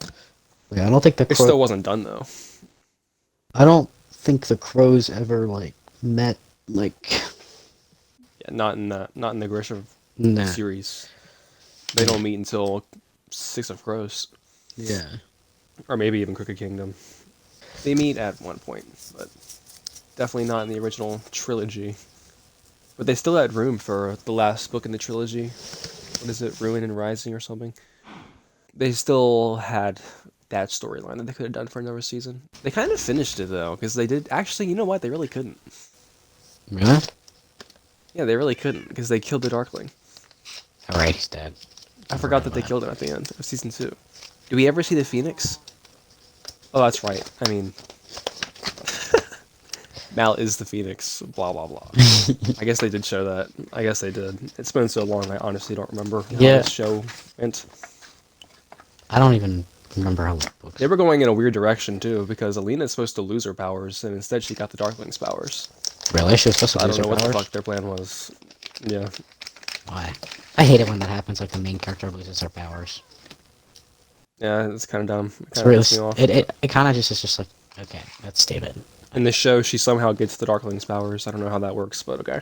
S1: Like, I don't think
S2: It still wasn't done though.
S1: I don't think the crows ever like met like.
S2: Yeah, not in the Grisha series. They don't meet until Six of Crows.
S1: Yeah.
S2: Or maybe even Crooked Kingdom. They meet at one point, but definitely not in the original trilogy. But they still had room for the last book in the trilogy. What is it, Ruin and Rising or something? They still had that storyline that they could have done for another season. They kind of finished it though, because they did... Actually, you know what? They really couldn't.
S1: Really?
S2: Yeah, they really couldn't, because they killed the Darkling.
S1: Alright, he's dead.
S2: I forgot that they killed him at the end of season 2. Do we ever see the Phoenix? Oh, that's right. I mean... Mal is the Phoenix, blah blah blah. I guess they did show that. I guess they did. It's been so long, I honestly don't remember how this show went.
S1: I don't even remember how the books...
S2: They were going in a weird direction, too, because Alina's supposed to lose her powers, and instead she got the Darkling's powers.
S1: Really? She was supposed to lose her powers?
S2: I don't know what the fuck their plan was. Yeah.
S1: Why? I hate it when that happens, like the main character loses her powers.
S2: Yeah, it's kind of dumb.
S1: It's really... It kind of just is just like, okay, that's David.
S2: In this show, she somehow gets the Darkling's powers. I don't know how that works, but okay.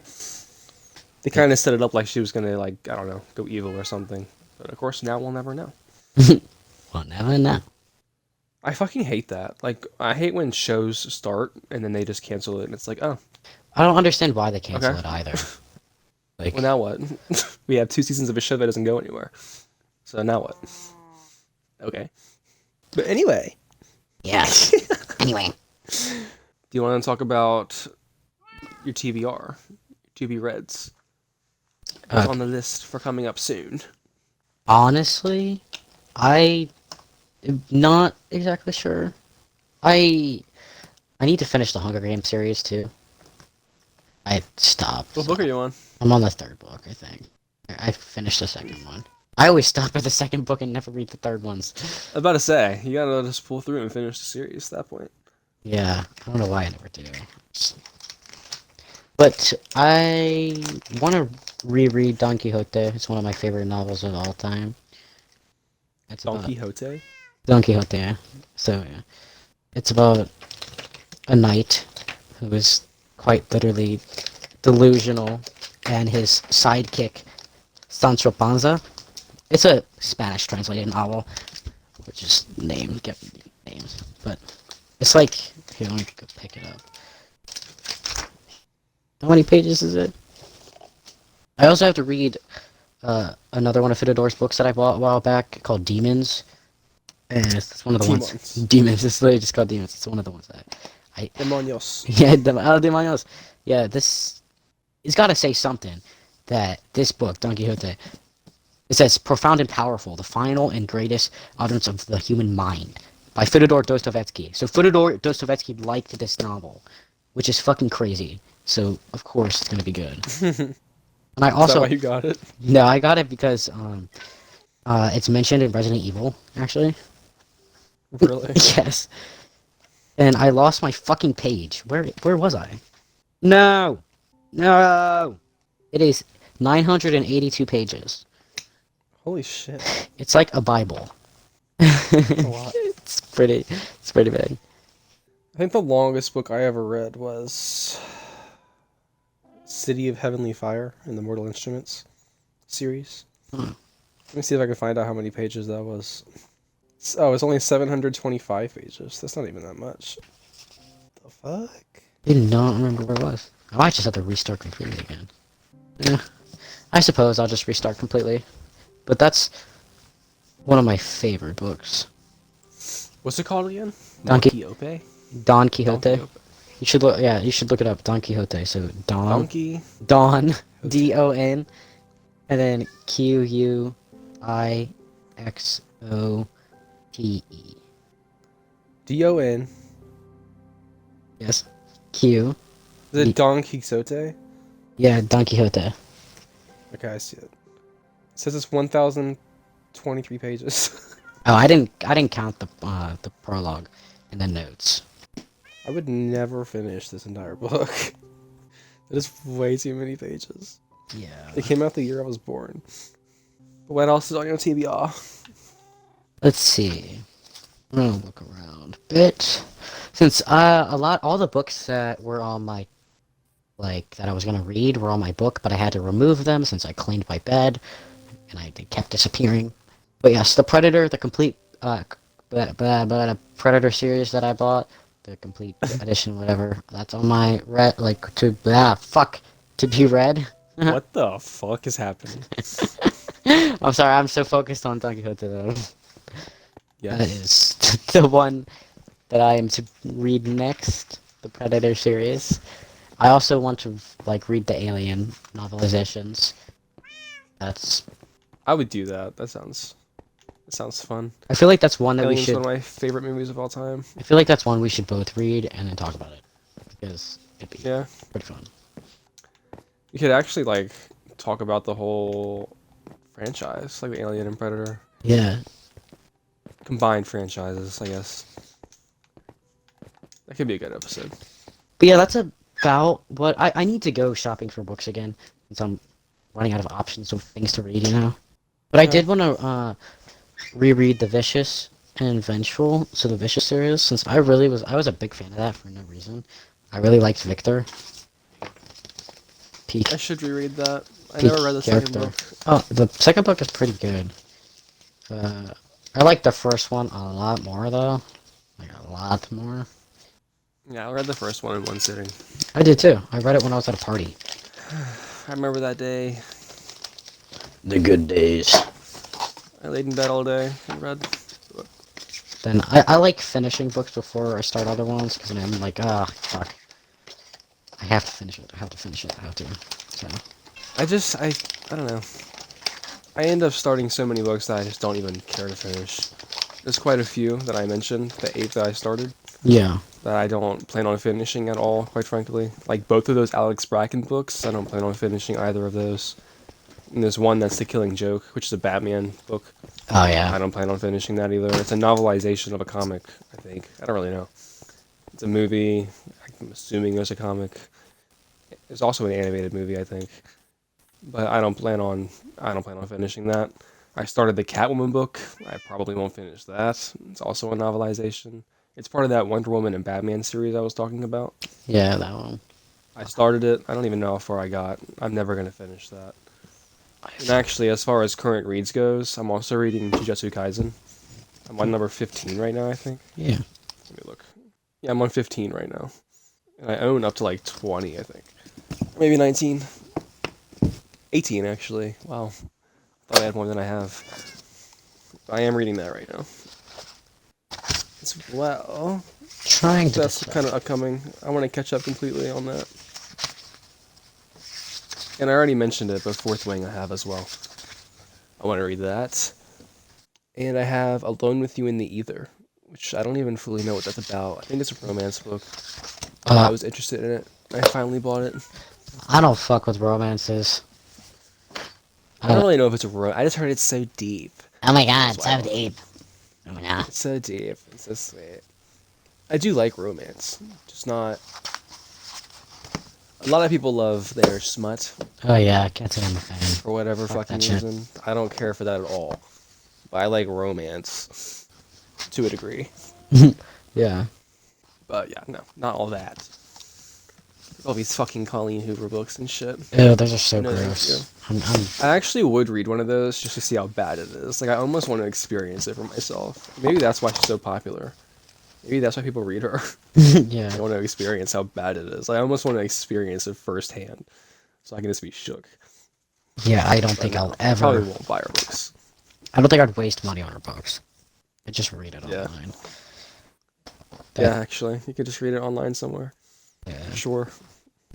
S2: They kind of set it up like she was going to, like, I don't know, go evil or something. But of course, now we'll never know.
S1: We'll never know.
S2: I fucking hate that. Like, I hate when shows start and then they just cancel it and it's like, oh.
S1: I don't understand why they cancel
S2: Okay.
S1: it either. Like,
S2: Well, now what? We have 2 seasons of a show that doesn't go anywhere. So now what? Okay. But anyway,
S1: yes. Anyway,
S2: do you want to talk about your TBR, TB Reds? What's on the list for coming up soon?
S1: honestly, I am not exactly sure. I need to finish the Hunger Games series too. I stopped.
S2: What book are you on?
S1: I'm on the 3rd book, I think. I finished the 2nd one. I always stop at the 2nd book and never read the 3rd ones.
S2: I was about to say, you gotta just pull through and finish the series at that point.
S1: Yeah, I don't know why I never do. But I want to reread Don Quixote. It's one of my favorite novels of all time. It's
S2: Don
S1: about
S2: Quixote?
S1: Don Quixote, yeah. So, yeah. It's about a knight who is quite literally delusional, and his sidekick, Sancho Panza. It's a Spanish translated novel, which is get names. But it's like, here, let me go pick it up. How many pages is it? I also have to read another one of Fedor's books that I bought a while back called Demons. And it's one of the ones. Demons. It's literally just called Demons. It's one of the ones that
S2: Demonios.
S1: Yeah, Demonios. Yeah, this. It's got to say something that this book, Don Quixote, it says profound and powerful, the final and greatest utterance of the human mind by Fedyor Dostoevesky. So Fedyor Dostoevesky liked this novel, which is fucking crazy. So of course it's gonna be good. And I also.
S2: Is that why you got it?
S1: No, I got it because it's mentioned in Resident Evil, actually.
S2: Really?
S1: Yes. And I lost my fucking page. Where was I? No! No! It is 982 pages.
S2: Holy shit.
S1: It's like a Bible.
S2: That's a lot.
S1: It's pretty big.
S2: I think the longest book I ever read was City of Heavenly Fire in the Mortal Instruments series. Let me see if I can find out how many pages that was. Oh, it's only 725 pages. That's not even that much. The fuck?
S1: I did not remember where it was. I might just have to restart completely again. Yeah. I suppose I'll just restart completely. But that's one of my favorite books.
S2: What's it called again?
S1: Don
S2: Quixote?
S1: Don Quixote. You should look. Yeah, you should look it up. Don Quixote. So
S2: Donkey.
S1: Don. D-O-N. And then Q-U-I-X-O-T-E.
S2: D-O-N.
S1: Yes. Q.
S2: Is it Don Quixote?
S1: Yeah, Don Quixote.
S2: Okay, I see it. It says it's 1,023 pages.
S1: Oh, I didn't count the prologue and the notes.
S2: I would never finish this entire book. That is way too many pages.
S1: Yeah.
S2: It came out the year I was born. But what else is on your TBR?
S1: Let's see. I'm gonna look around a bit. Since all the books that were on my, that I was gonna read were on my book, but I had to remove them since I cleaned my bed, and they kept disappearing. But yes, the Predator, the complete, Predator series that I bought, the complete edition, whatever, that's on my to be read.
S2: What the fuck is happening?
S1: I'm sorry, I'm so focused on Don Quixote though.
S2: Yeah.
S1: That is the one that I am to read next, the Predator series. I also want to read the Alien novelizations.
S2: I would do that. That sounds fun.
S1: I feel like that's one that
S2: Alien's one of my favorite movies of all time.
S1: I feel like that's one we should both read and then talk about it, because it'd be pretty fun.
S2: You could actually talk about the whole franchise, like the Alien and Predator.
S1: Yeah.
S2: Combined franchises, I guess. That could be a good episode.
S1: But yeah, that's about what I need to go shopping for books again, since I'm running out of options of things to read, But I did want to reread The Vicious and Vengeful, so the Vicious series, since I was a big fan of that for no reason. I really liked Victor.
S2: I should reread that. I never read the second book.
S1: Oh, the second book is pretty good. I like the first one a lot more, though. A lot more.
S2: Yeah, I read the first one in one sitting.
S1: I did too. I read it when I was at a party.
S2: I remember that day.
S1: The good days.
S2: I laid in bed all day and read.
S1: Then I like finishing books before I start other ones, because then I'm like, ah, fuck. I have to finish it. I have to finish it. I have to. So.
S2: I don't know. I end up starting so many books that I just don't even care to finish. There's quite a few that I mentioned, the 8 that I started.
S1: Yeah.
S2: That I don't plan on finishing at all, quite frankly. Like both of those Alex Bracken books, I don't plan on finishing either of those. And there's one that's The Killing Joke, which is a Batman book.
S1: Oh, yeah.
S2: I don't plan on finishing that either. It's a novelization of a comic, I think. I don't really know. It's a movie. I'm assuming there's a comic. There's also an animated movie, I think. But I don't plan on finishing that. I started the Catwoman book. I probably won't finish that. It's also a novelization. It's part of that Wonder Woman and Batman series I was talking about.
S1: Yeah, that one.
S2: I started it. I don't even know how far I got. I'm never going to finish that. And actually, as far as current reads goes, I'm also reading Jujutsu Kaisen. I'm on number 15 right now, I think.
S1: Yeah.
S2: Let me look. Yeah, I'm on 15 right now. And I own up to like 20, I think. Maybe 19. 18, actually. Wow. Thought I had more than I have. I am reading that right now. As well.
S1: Trying to.
S2: That's kind of upcoming. I want to catch up completely on that. And I already mentioned it, but Fourth Wing I have as well. I want to read that. And I have Alone with You in the Ether, which I don't even fully know what that's about. I think it's a romance book. I was interested in it. I finally bought it.
S1: I don't fuck with romances.
S2: I don't really know if it's I just heard it's so deep.
S1: Oh my god, it's so deep. Oh yeah.
S2: It's so deep. It's so sweet. I do like romance. Just not... A lot of people love their smut.
S1: Oh yeah, I can't say I'm a fan.
S2: For whatever fucking reason. I don't care for that at all. But I like romance. To a degree.
S1: Yeah.
S2: But yeah, no. Not all that. All these fucking Colleen Hoover books and shit.
S1: Ew, those are so gross.
S2: I actually would read one of those just to see how bad it is. Like, I almost want to experience it for myself. Maybe that's why she's so popular. Maybe that's why people read her.
S1: Yeah.
S2: I want to experience how bad it is. I almost want to experience it firsthand, so I can just be shook.
S1: Yeah, I don't think I'll ever.
S2: I probably won't buy her books.
S1: I don't think I'd waste money on her books. I'd just read it online.
S2: Yeah, actually, you could just read it online somewhere.
S1: Yeah.
S2: Sure.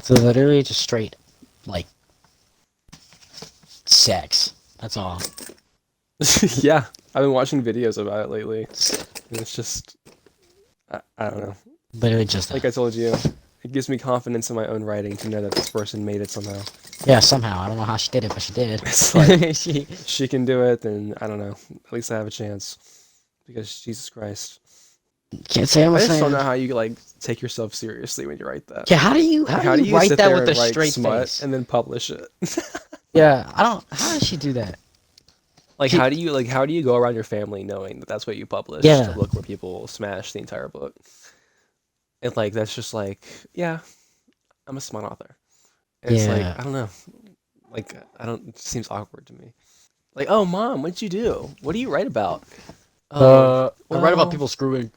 S1: So literally just straight, like, sex. That's all.
S2: Yeah, I've been watching videos about it lately. And it's just, I don't know.
S1: Literally just
S2: like I told you, it gives me confidence in my own writing to know that this person made it somehow.
S1: Yeah, somehow. I don't know how she did it, but she did.
S2: It's like, if she can do it, then I don't know. At least I have a chance. Because Jesus Christ.
S1: Can't say I'm a fan.
S2: I just don't know how you like take yourself seriously when you write that.
S1: Yeah, how do you write that with a straight face
S2: and then publish it?
S1: Yeah, I don't. How does she do that?
S2: Like, how do you go around your family knowing that that's what you publish?
S1: Yeah.
S2: To look where people smash the entire book. And like that's just like, yeah, I'm a smart author. And it's like, I don't know. Like, it seems awkward to me. Like, oh mom, what'd you do? What do you write about?
S1: I write about people screwing.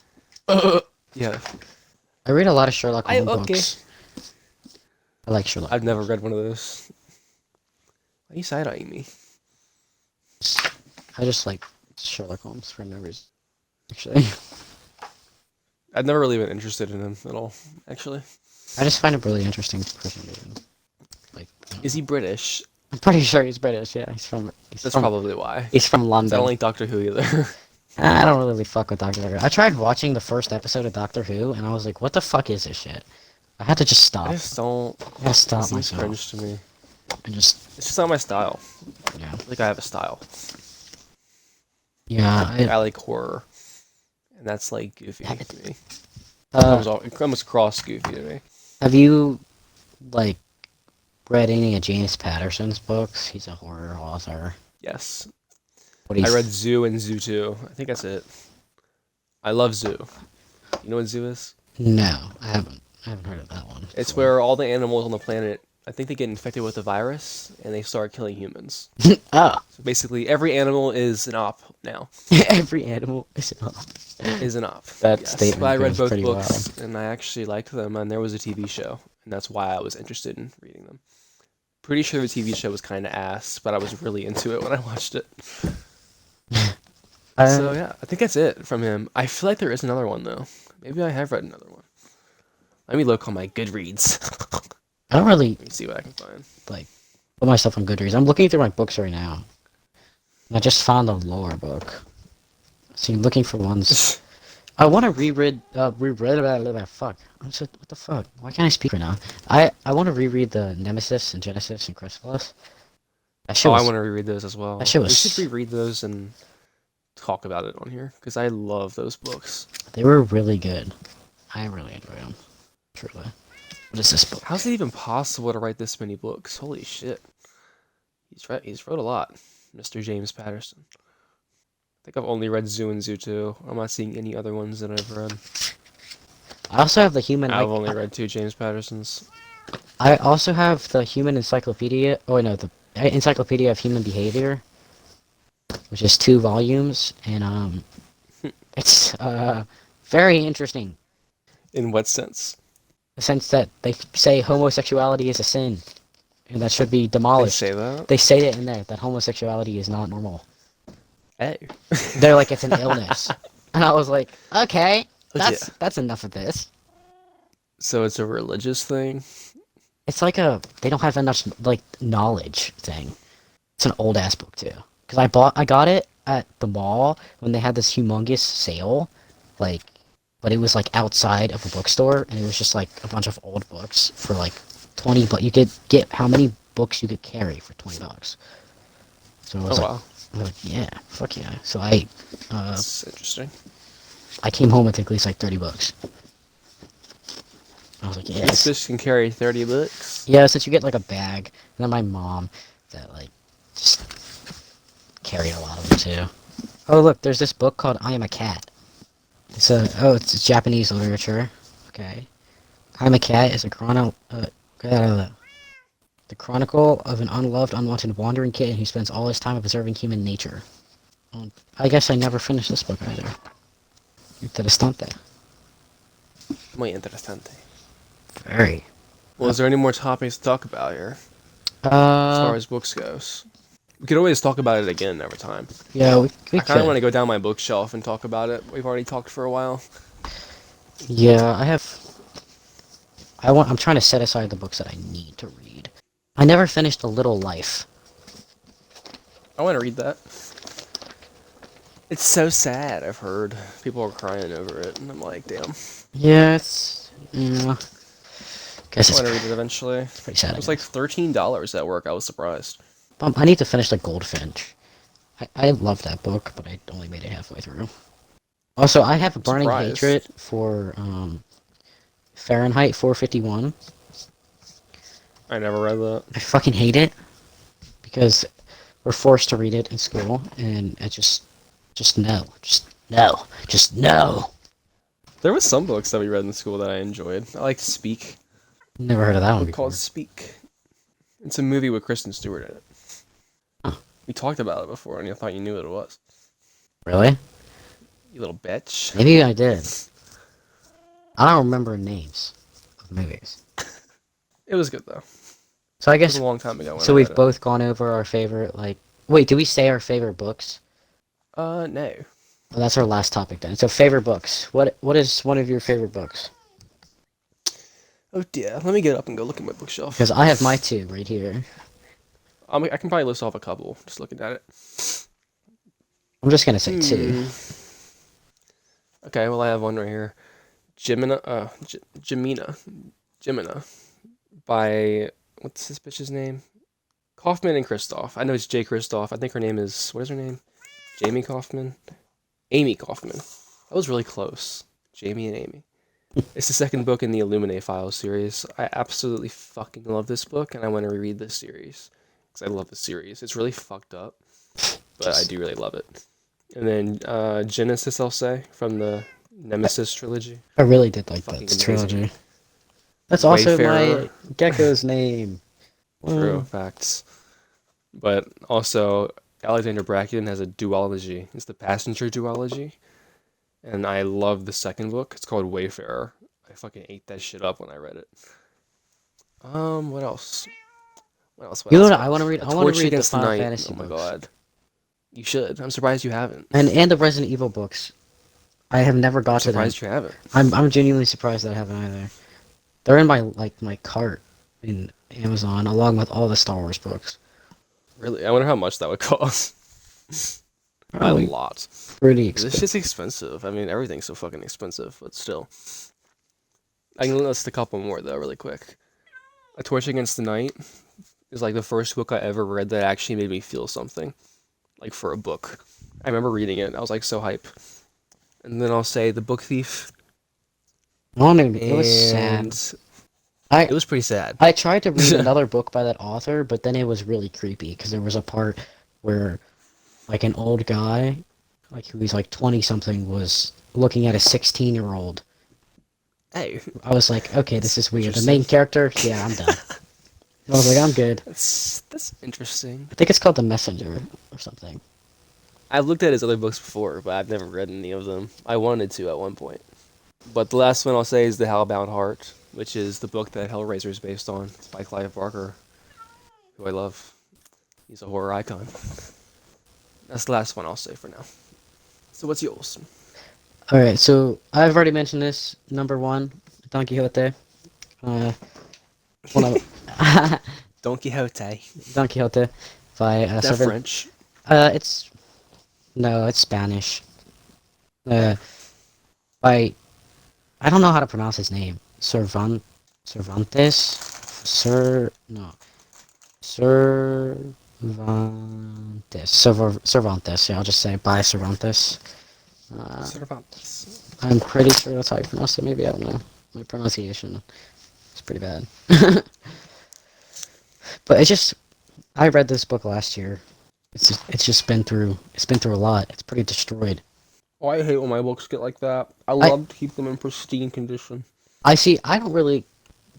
S2: Yeah.
S1: I read a lot of Sherlock Holmes books. I like Sherlock.
S2: I've never read one of those. Why are you side-eyeing me?
S1: I just like Sherlock Holmes for no reason. Actually.
S2: I've never really been interested in him at all, actually.
S1: I just find him really interesting person. Like,
S2: is he British?
S1: I'm pretty sure he's British, yeah. That's
S2: probably why.
S1: He's from London.
S2: I don't like Doctor Who either.
S1: I don't really fuck with Doctor Who. I tried watching the first episode of Doctor Who, and I was like, what the fuck is this shit? I had to just stop.
S2: I just don't...
S1: I gotta stop
S2: myself. It seems cringe to me. It's just not my style.
S1: Yeah.
S2: I think I have a style.
S1: Yeah,
S2: I like horror. And that's like goofy to me. It comes across goofy to me.
S1: Have you, like, read any of James Patterson's books? He's a horror author.
S2: Yes.
S1: I
S2: read Zoo and Zoo 2. I think that's it. I love Zoo. You know what Zoo is?
S1: No, I haven't heard of that one.
S2: It's where all the animals on the planet, I think they get infected with a virus, and they start killing humans.
S1: Oh.
S2: So basically, every animal is an op now.
S1: Every animal is an op.
S2: Is an op.
S1: That statement
S2: but I read both
S1: pretty
S2: books,
S1: well.
S2: and I actually liked them, and there was a TV show. and that's why I was interested in reading them. Pretty sure the TV show was kind of ass, but I was really into it when I watched it. So yeah, I think that's it from him. I feel like there is another one though. Maybe I have read another one. Let me look on my Goodreads.
S1: I don't really
S2: Let me see what I can find.
S1: like put myself on Goodreads. I'm looking through my books right now. And I just found a lore book. So I'm looking for ones. I want to reread. Fuck. What the fuck? Why can't I speak right now? I want to reread the Nemesis and Genesis and Chrysalis. That shit
S2: Oh, I
S1: was,
S2: want to reread those as well.
S1: that shit
S2: We
S1: was.
S2: should reread those and talk about it on here because I love those books.
S1: They were really good. I really enjoyed them. Truly. What is this book?
S2: How's it even possible to write this many books? Holy shit. He's wrote a lot, Mr. James Patterson. I think I've only read Zoo and Zoo 2. I'm not seeing any other ones that I've read.
S1: I also have the human.
S2: I've only read 2 James Pattersons.
S1: I also have the Human Encyclopedia. Oh no, the Encyclopedia of Human Behavior, which is 2 volumes, and it's very interesting.
S2: In what sense?
S1: The sense that they say homosexuality is a sin, and that should be
S2: They
S1: demolished.
S2: say that?
S1: They say it in there that homosexuality is not normal.
S2: Hey.
S1: They're like it's an illness, and I was like, okay, that's enough of this.
S2: So it's a religious thing?
S1: It's like they don't have enough like knowledge thing. It's an old ass book too. Cause I got it at the mall when they had this humongous sale, like, but it was like outside of a bookstore, and it was just like a bunch of old books for like 20. But you could get how many books you could carry for $20. So I was
S2: Wow.
S1: like, yeah, fuck yeah. So I
S2: That's interesting.
S1: I came home with at least like 30 books. I was like,
S2: This
S1: yes.
S2: bitch can carry 30 books?
S1: Yeah, since you get like a bag, and then my mom that like just carried a lot of them too. Oh look, there's this book called I Am a Cat. It's Japanese literature. Okay. I Am a Cat is the chronicle of an unloved, unwanted wandering kitten who spends all his time observing human nature. I guess I never finished this book either. Interesante.
S2: Muy interesante.
S1: Very.
S2: Well, is there any more topics to talk about here? As far as books goes. We could always talk about it again every time.
S1: Yeah, we
S2: I kind of want
S1: could.
S2: to go down my bookshelf and talk about it. We've already talked for a while.
S1: Yeah, I'm trying to set aside the books that I need to read. I never finished A Little Life.
S2: I want to read that. It's so sad, I've heard. People are crying over it, and I'm like, damn.
S1: Yeah, guess
S2: I
S1: it's
S2: want to read it evenally.
S1: pretty sad.
S2: It was like $13 at work. I was surprised.
S1: I need to finish The Goldfinch. I love that book, but I only made it halfway through. Also, I have a burning
S2: Surprised.
S1: hatred for Fahrenheit 451.
S2: I never read that.
S1: I fucking hate it because we're forced to read it in school, and I just no.
S2: There was some books that we read in school that I enjoyed. I liked Speak.
S1: Never heard of that one
S2: Book
S1: before.
S2: called Speak. It's a movie with Kristen Stewart in it.
S1: Huh.
S2: We talked about it before, and you thought you knew what it was.
S1: Really?
S2: You little bitch.
S1: Maybe I did. I don't remember names of movies.
S2: It was good though.
S1: So I
S2: It was
S1: guess
S2: a long time ago. When
S1: so.
S2: I
S1: We've
S2: read
S1: both gone over our favorite. Like, wait, did we say our favorite books?
S2: it. No.
S1: Well, that's our last topic then. So favorite books. What is one of your favorite books?
S2: Oh dear. Let me get up and go look at my bookshelf.
S1: Because I have my 2 right here.
S2: I can probably list off a couple just looking at it.
S1: I'm just gonna say 2.
S2: Okay, well I have one right here. Gemina, by what's this bitch's name? Kaufman and Kristoff. I know it's Jay Kristoff. I think her name is, what is her name? Jamie Kaufman? Amy Kaufman. That was really close. Jamie and Amy. It's the second book in the Illuminae Files series. I absolutely fucking love this book, and I want to reread this series. Because I love this series. It's really fucked up, but I do really love it. And then Genesis, I'll say, from the Nemesis trilogy.
S1: I really did like
S2: Fucking
S1: that
S2: amazing.
S1: trilogy. That's also
S2: Wayfarer.
S1: my gecko's name.
S2: True, facts. But also, Alexandra Bracken has a duology. It's the Passenger duology. And I love the second book. It's called Wayfarer. I fucking ate that shit up when I read it. What else? What else? What
S1: You know
S2: else?
S1: what
S2: What
S1: I want to
S2: else?
S1: read?
S2: A
S1: I want to
S2: Torch
S1: read the
S2: Against the
S1: Final
S2: Night.
S1: Fantasy
S2: Oh my
S1: books.
S2: god. You should. I'm surprised you haven't.
S1: And the Resident Evil books. I have never
S2: I'm
S1: got to them.
S2: surprised you haven't.
S1: I'm genuinely surprised that I haven't either. They're in my cart in Amazon along with all the Star Wars books.
S2: Really? I wonder how much that would cost. By a
S1: Probably
S2: lot.
S1: pretty
S2: This
S1: expensive.
S2: shit's expensive. I mean, everything's so fucking expensive, but still. I can list a couple more though, really quick. A Torch Against the Night is like the first book I ever read that actually made me feel something, like for a book. I remember reading it. I was like so hype. And then I'll say The Book Thief,
S1: Oh, no, it was sad.
S2: and
S1: I
S2: it was pretty sad.
S1: I tried to read another book by that author, but then it was really creepy because there was a part where like an old guy, like who's like 20 something, was looking at a 16-year-old.
S2: Hey,
S1: I was like, okay, this is weird. The
S2: interesting.
S1: main character, yeah, I'm done. I was like, I'm good.
S2: that's interesting.
S1: I think it's called The Messenger or something.
S2: I've looked at his other books before, but I've never read any of them. I wanted to at one point. But the last one I'll say is The Hellbound Heart, which is the book that Hellraiser is based on. It's by Clive Barker, who I love. He's a horror icon. That's the last one I'll say for now. So what's yours?
S1: All right, so I've already mentioned this. Number one, Don Quixote. One of
S2: Don Quixote.
S1: Don Quixote by
S2: Is that
S1: Servant.
S2: French?
S1: It's no, it's Spanish. By I don't know how to pronounce his name. Cervantes, Cervantes. Yeah, I'll just say by Cervantes.
S2: Cervantes.
S1: I'm pretty sure that's how you pronounce it. Maybe I don't know. My pronunciation is pretty bad. But I read this book last year. It's just been through a lot. It's pretty destroyed.
S2: Oh, I hate when my books get like that. I
S1: I
S2: love to keep them in pristine condition.
S1: I see. I don't really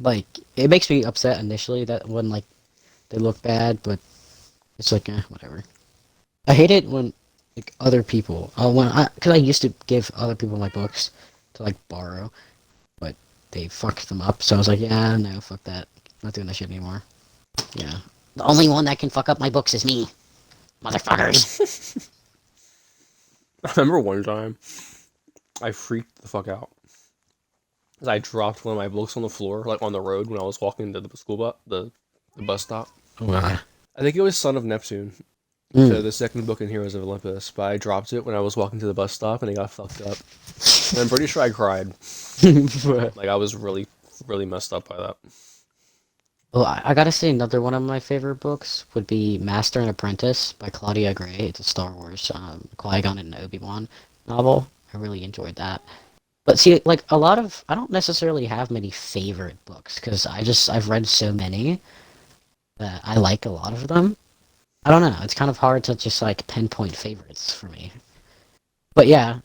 S1: like. It makes me upset initially that when like they look bad, but it's like whatever. I hate it when like other people. Because I used to give other people my books to like borrow, but they fucked them up. So I was like, yeah, no, fuck that. Not doing that shit anymore. Yeah. The only one that can fuck up my books is me, motherfuckers.
S2: I remember one time I freaked the fuck out. 'Cause I dropped one of my books on the floor, like on the road when I was walking to the school bus, the bus stop.
S1: Oh god.
S2: I think it was Son of Neptune. So the second book in Heroes of Olympus, but I dropped it when I was walking to the bus stop and it got fucked up. And I'm pretty sure I cried. Like I was really, really messed up by that.
S1: Well, I gotta say another one of my favorite books would be Master and Apprentice by Claudia Gray. It's a Star Wars Qui-Gon and Obi-Wan novel. I really enjoyed that. But see, like I don't necessarily have many favorite books because I've read so many that I like a lot of them. I don't know. It's kind of hard to just like pinpoint favorites for me. But yeah,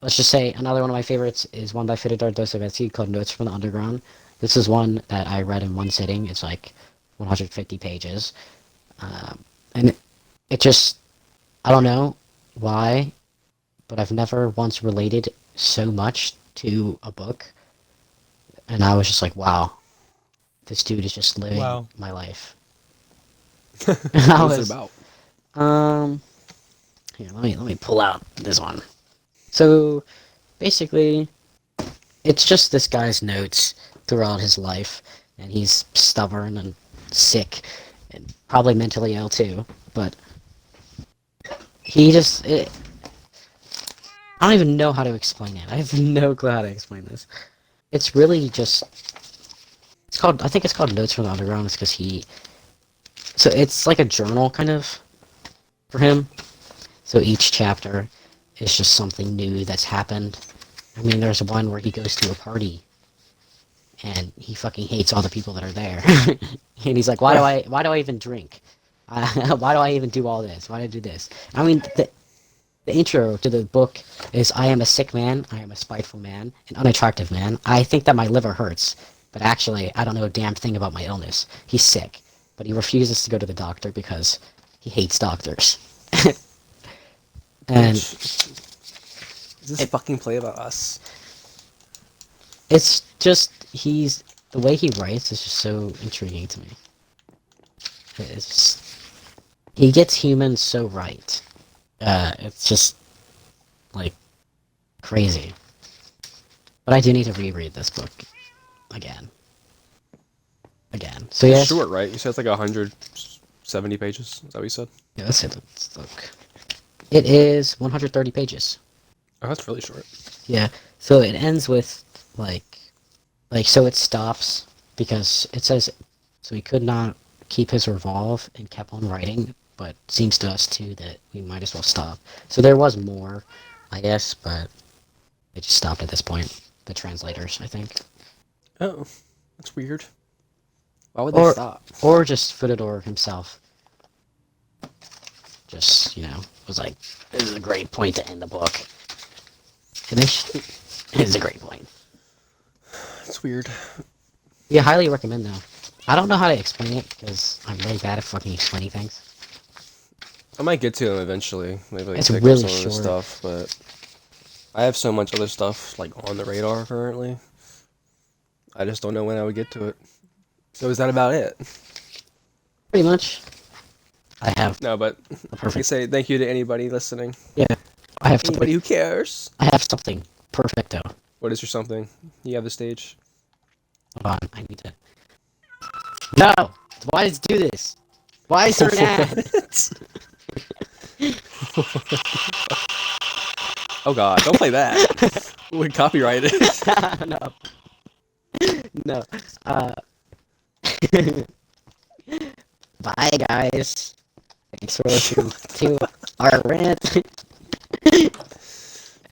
S1: let's just say another one of my favorites is one by Fedyor Dostoevesky called Notes from the Underground. This is one that I read in one sitting. It's like 150 pages. And it just, I don't know why, but I've never once related so much to a book. And I was just like, wow, this dude is just living my life. I
S2: What was it
S1: was,
S2: about?
S1: here, let me pull out this one. So, basically, it's just this guy's notes throughout his life, and he's stubborn and sick, and probably mentally ill too, but I don't even know how to explain it. I have no clue how to explain this. It's really just, I think it's called Notes from the Underground, it's because so it's like a journal, kind of, for him. So each chapter is just something new that's happened. I mean, there's one where he goes to a party, and he fucking hates all the people that are there. And he's like, why do I even drink? Why do I even do all this? Why do I do this? I mean, the intro to the book is, I am a sick man, I am a spiteful man, an unattractive man. I think that my liver hurts, but actually, I don't know a damn thing about my illness. He's sick, but he refuses to go to the doctor because he hates doctors. And
S2: Is this fucking play about us?
S1: it's just, the way he writes is just so intriguing to me. It's just, he gets humans so right. It's just like crazy. But I do need to reread this book again. So
S2: It's
S1: yeah,
S2: short, right? You said it's like 170 pages. Is that what you said?
S1: yeah, let's hit the look. It is 130 pages.
S2: Oh, that's really short.
S1: Yeah, so it ends with so it stops because it says so he could not keep his revolve and kept on writing, but seems to us too that we might as well stop. So there was more, I guess, but it just stopped at this point. The translators, I think,
S2: Oh, that's weird. Why would they stop?
S1: or just Fedyor himself. Just was like, this is a great point to end the book. And it's a great point.
S2: It's weird.
S1: Yeah, highly recommend though. I don't know how to explain it because I'm really bad at fucking explaining things.
S2: I might get to them eventually. Maybe like
S1: It's
S2: pick
S1: really
S2: up some of this
S1: short.
S2: stuff, but I have so much other stuff like on the radar currently. I just don't know when I would get to it. So is that about it?
S1: Pretty much. I have
S2: No, but I can
S1: perfect.
S2: say thank you to anybody listening.
S1: Yeah, I have
S2: Anybody
S1: something.
S2: who cares.
S1: I have something perfecto.
S2: What is your something? You have the stage.
S1: Hold on, I need to. No! Why does it do this? Why is there an ad?
S2: Oh god, don't play that. We copyright it.
S1: No. No. Bye, guys. Thanks for listening to our rant.